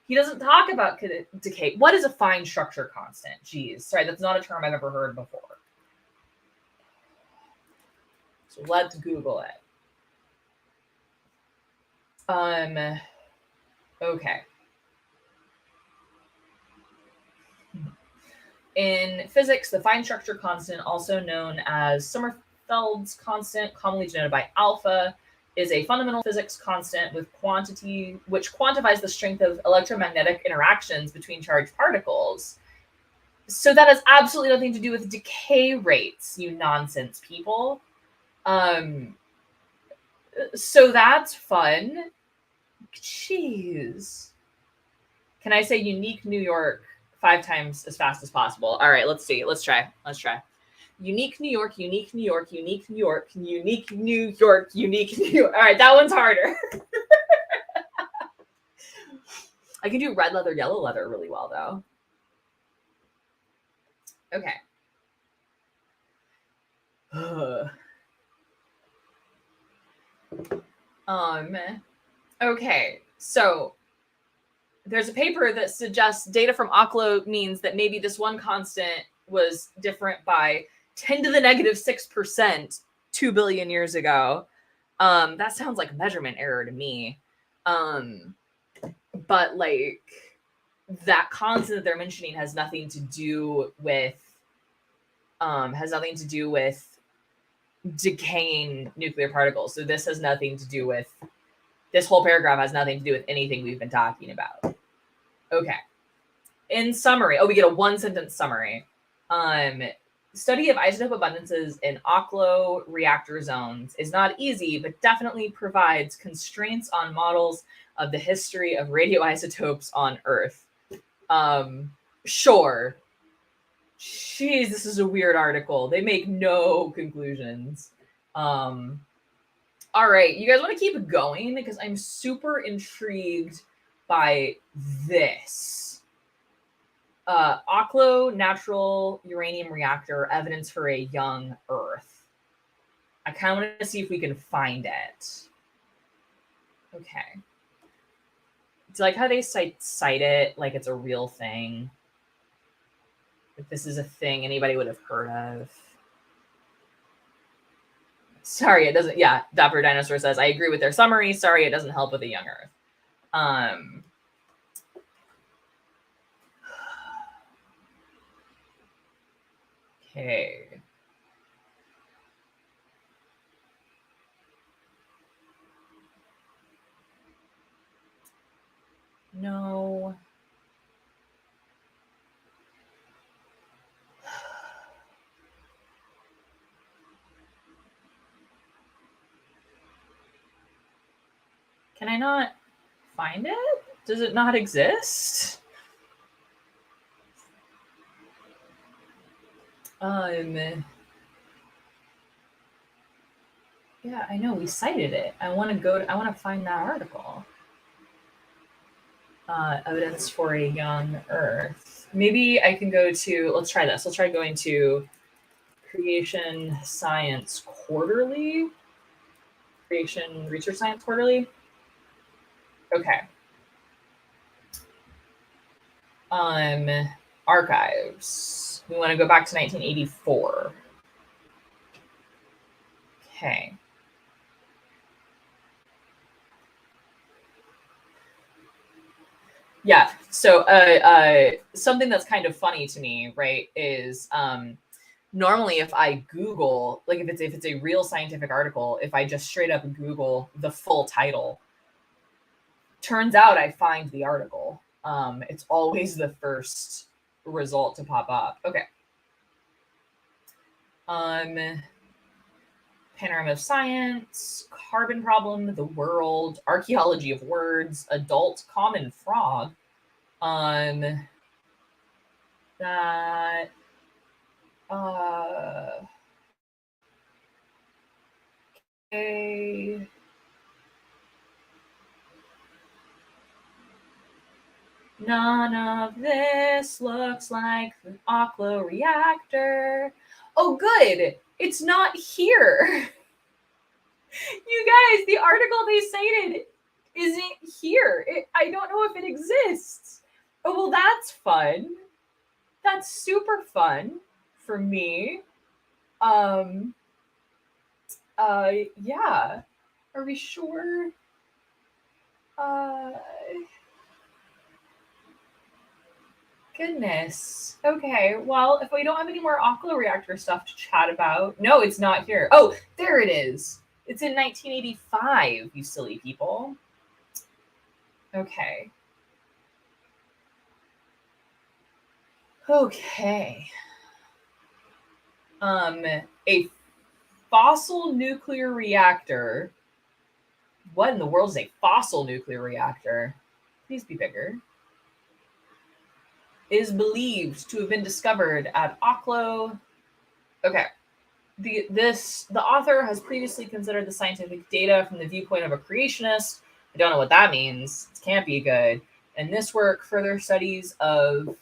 he doesn't talk about decay. What is a fine structure constant? Jeez, sorry, that's not a term I've ever heard before. So let's Google it. Okay. In physics, the fine structure constant, also known as Sommerfeld's constant, commonly denoted by alpha, is a fundamental physics constant with quantity which quantifies the strength of electromagnetic interactions between charged particles. So that has absolutely nothing to do with decay rates, you nonsense people. So that's fun. Jeez. Can I say unique New York 5 times as fast as possible? All right, let's see. Let's try. Unique New York, unique New York, unique New York, unique New York, unique New York. All right, that one's harder. I can do red leather, yellow leather really well, though. Okay. Okay, so there's a paper that suggests data from Oklo means that maybe this one constant was different by 10 to the negative 6% 2 billion years ago. That sounds like measurement error to me. But like that constant that they're mentioning has nothing to do with decaying nuclear particles. So this has nothing to do with, this whole paragraph has nothing to do with anything we've been talking about. Okay. In summary, we get a 1-sentence summary. Study of isotope abundances in Oklo reactor zones is not easy, but definitely provides constraints on models of the history of radioisotopes on Earth. Sure. Jeez, this is a weird article. They make no conclusions. All right, you guys want to keep going because I'm super intrigued by this. Oklo natural uranium reactor, evidence for a young Earth. I kind of want to see if we can find it. Okay. It's like how they cite it like it's a real thing. If this is a thing anybody would have heard of. Sorry, it doesn't. Yeah, Dapper Dinosaur says, I agree with their summary. Sorry, it doesn't help with a young Earth. Okay. No. Can I not find it? Does it not exist? Yeah, I know we cited it. I want to find that article. Evidence for a young Earth. Maybe I can go to, let's try this. Let's try going to Creation Science Quarterly. Creation Research Science Quarterly. Okay. Archives. We want to go back to 1984. Okay. Yeah. So something that's kind of funny to me, right, is normally if I Google, like if it's a real scientific article, if I just straight up Google the full title, turns out I find the article. It's always the first result to pop up. Okay. Panorama of Science, Carbon Problem, The World, Archaeology of Words, Adult Common Frog. That okay. None of this looks like the Oklo Reactor. Oh, good. It's not here. You guys, the article they cited isn't here. I don't know if it exists. Oh, well, that's fun. That's super fun for me. Yeah. Are we sure? Goodness. Okay, well, if we don't have any more Oklo Reactor stuff to chat about. No, it's not here. Oh, there it is. It's in 1985, you silly people. Okay. Okay. A fossil nuclear reactor. What in the world is a fossil nuclear reactor? Please be bigger. Is believed to have been discovered at Oklo. Okay. The author has previously considered the scientific data from the viewpoint of a creationist. I don't know what that means. It can't be good. And this work further studies of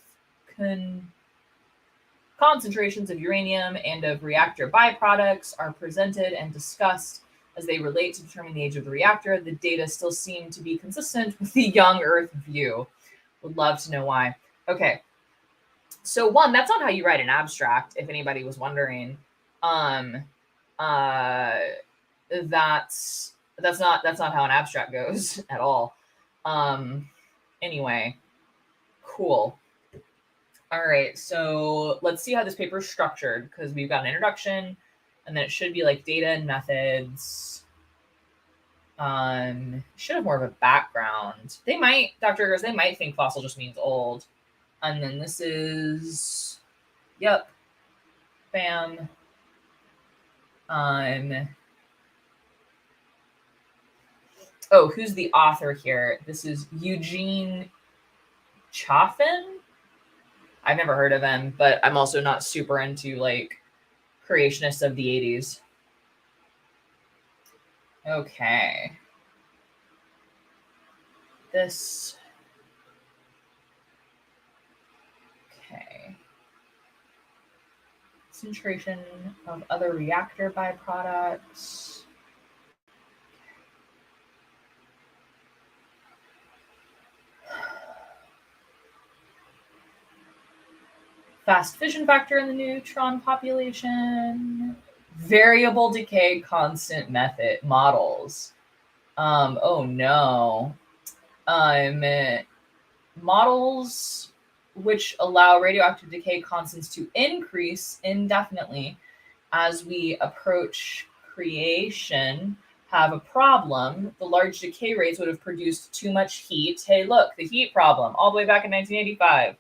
concentrations of uranium and of reactor byproducts are presented and discussed as they relate to determine the age of the reactor. The data still seem to be consistent with the young Earth view. Would love to know why. Okay. So one, that's not how you write an abstract, if anybody was wondering. That's not how an abstract goes at all. Anyway, cool. All right, so let's see how this paper is structured, because we've got an introduction, and then it should be like data and methods. Should have more of a background. They might, Dr. Eggers, they might think fossil just means old. And then this is, yep, bam. Oh, who's the author here? This is Eugene Chaffin. I've never heard of him, but I'm also not super into like creationists of the 80s. Okay. This. Okay. Concentration of other reactor byproducts. Fast fission factor in the neutron population. Variable decay constant method models. Oh no. Models which allow radioactive decay constants to increase indefinitely as we approach creation have a problem. The large decay rates would have produced too much heat. Hey, look, the heat problem, all the way back in 1985.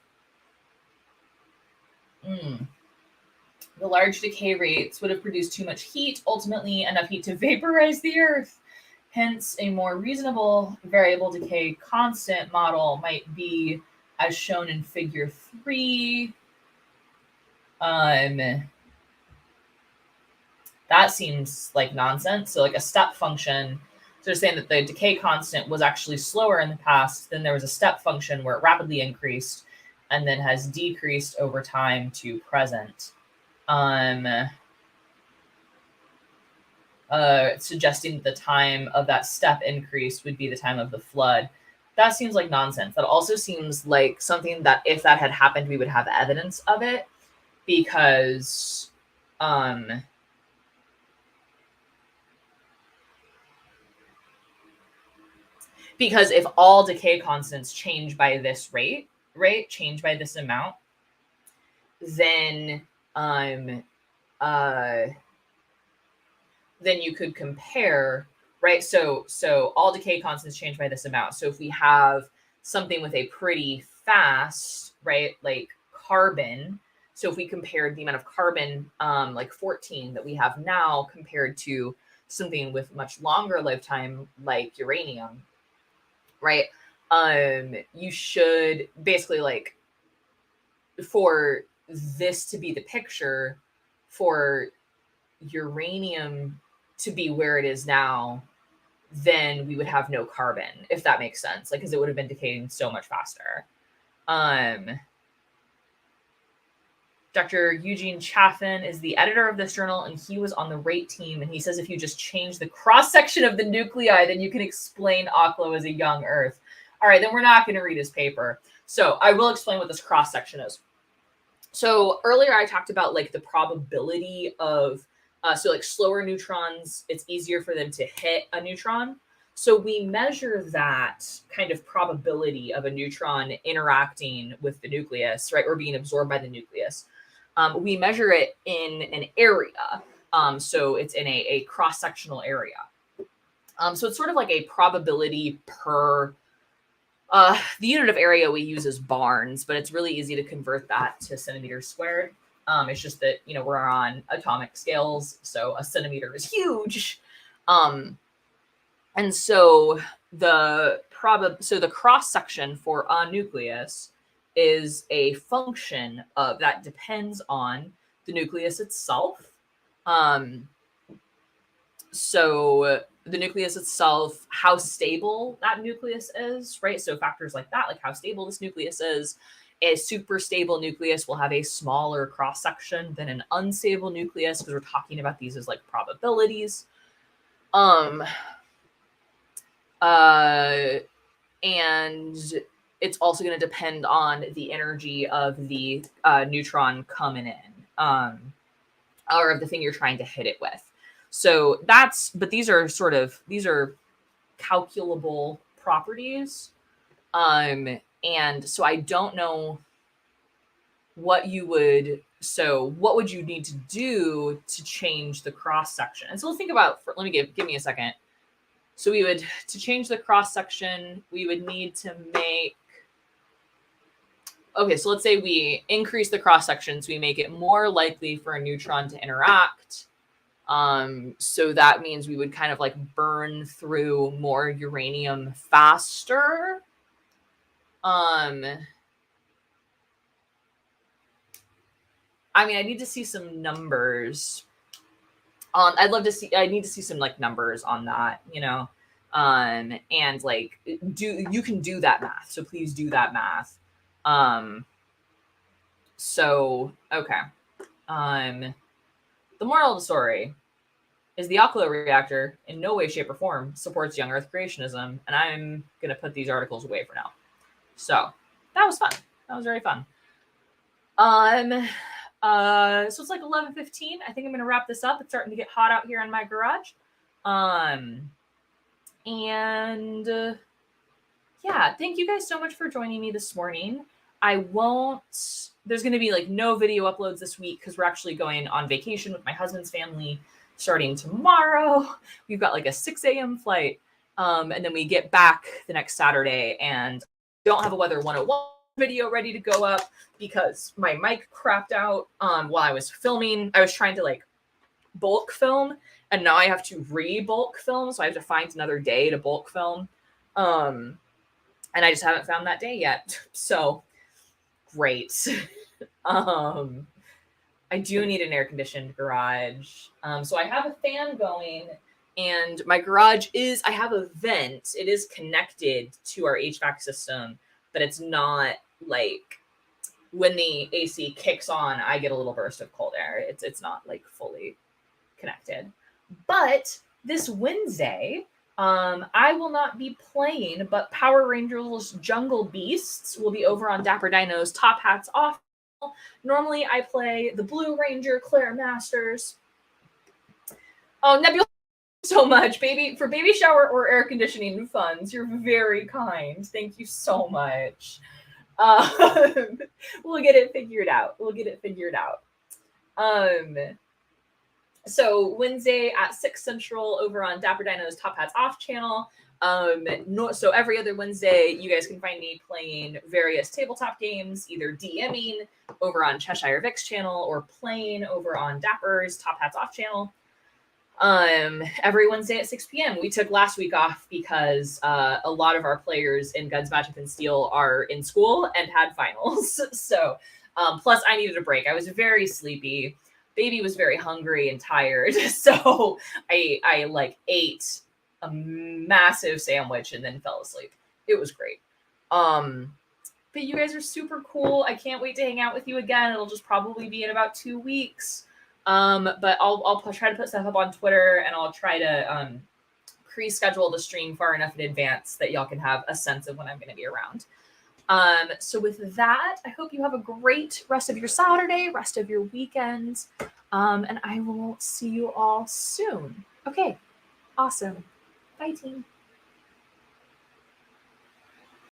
The large decay rates would have produced too much heat, ultimately enough heat to vaporize the Earth. Hence, a more reasonable variable decay constant model might be as shown in figure 3. That seems like nonsense. So like a step function. So they're saying that the decay constant was actually slower in the past. Then there was a step function where it rapidly increased and then has decreased over time to present. Suggesting that the time of that step increase would be the time of the flood. That seems like nonsense. That also seems like something that if that had happened, we would have evidence of it, because because if all decay constants change by this rate, change by this amount, then then you could compare, right? So all decay constants change by this amount. So if we have something with a pretty fast, right, like carbon, so if we compared the amount of carbon, like 14 that we have now compared to something with much longer lifetime, like uranium, right? You should basically, like, for this to be the picture, for uranium to be where it is now, then we would have no carbon, if that makes sense. Like, because it would have been decaying so much faster. Dr. Eugene Chaffin is the editor of this journal, and he was on the rate team. And he says if you just change the cross section of the nuclei, then you can explain Oklo as a young Earth. All right, then we're not going to read his paper. So I will explain what this cross section is. So earlier I talked about like the probability of so like slower neutrons, it's easier for them to hit a neutron. So we measure that kind of probability of a neutron interacting with the nucleus, right, or being absorbed by the nucleus. We measure it in an area. So it's in a cross-sectional area. So it's sort of like a probability per, the unit of area we use is barns, but it's really easy to convert that to centimeters squared. It's just that, you know, we're on atomic scales, so a centimeter is huge. And so the cross section for a nucleus is a function of that depends on the nucleus itself. So the nucleus itself, how stable that nucleus is, right? So factors like that, like how stable this nucleus is. A super stable nucleus will have a smaller cross section than an unstable nucleus, because we're talking about these as like probabilities. And it's also going to depend on the energy of the neutron coming in, or of the thing you're trying to hit it with. So but these are calculable properties. And so I don't know what would you need to do to change the cross section? And so let's think about, give me a second. So to change the cross section, we would need to make, okay, so let's say we increase the cross section, so we make it more likely for a neutron to interact. So that means we would kind of like burn through more uranium faster. I mean, I need to see some numbers I'd love to see. I need to see some like numbers on that, you know, and like you can do that math. So please do that math. So okay. The moral of the story is the Oklo Reactor in no way, shape, or form supports young Earth creationism, and I'm gonna put these articles away for now. So that was fun. That was very fun. So it's like 11:15. I think I'm gonna wrap this up. It's starting to get hot out here in my garage. Yeah, thank you guys so much for joining me this morning. There's gonna be like no video uploads this week because we're actually going on vacation with my husband's family starting tomorrow. We've got like a 6 a.m. flight. And then we get back the next Saturday, and don't have a Weather 101 video ready to go up because my mic crapped out while I was filming. I was trying to like bulk film, and now I have to re-bulk film, so I have to find another day to bulk film. And I just haven't found that day yet. So great. I do need an air-conditioned garage. So I have a fan going, and my garage I have a vent. It is connected to our HVAC system, but it's not like when the AC kicks on, I get a little burst of cold air. It's not like fully connected. But this Wednesday, I will not be playing, but Power Rangers Jungle Beasts will be over on Dapper Dino's Top Hats Off. Normally I play the Blue Ranger, Claire Masters. Oh, Nebula, so much, baby, for baby shower or air conditioning funds. You're very kind. Thank you so much. We'll get it figured out. So Wednesday at 6 Central over on Dapper Dino's Top Hats Off channel. So every other Wednesday, you guys can find me playing various tabletop games, either DMing over on Cheshire Vic's channel or playing over on Dapper's Top Hats Off channel. Every Wednesday at 6 p.m. We took last week off because a lot of our players in Guns, Magic, and Steel are in school and had finals. So plus I needed a break. I was very sleepy. Baby was very hungry and tired. So I like ate a massive sandwich and then fell asleep. It was great. But you guys are super cool. I can't wait to hang out with you again. It'll just probably be in about 2 weeks. But I'll try to put stuff up on Twitter, and I'll try to pre-schedule the stream far enough in advance that y'all can have a sense of when I'm going to be around. So with that, I hope you have a great rest of your Saturday, rest of your weekend, and I will see you all soon. Okay, awesome. Bye, team.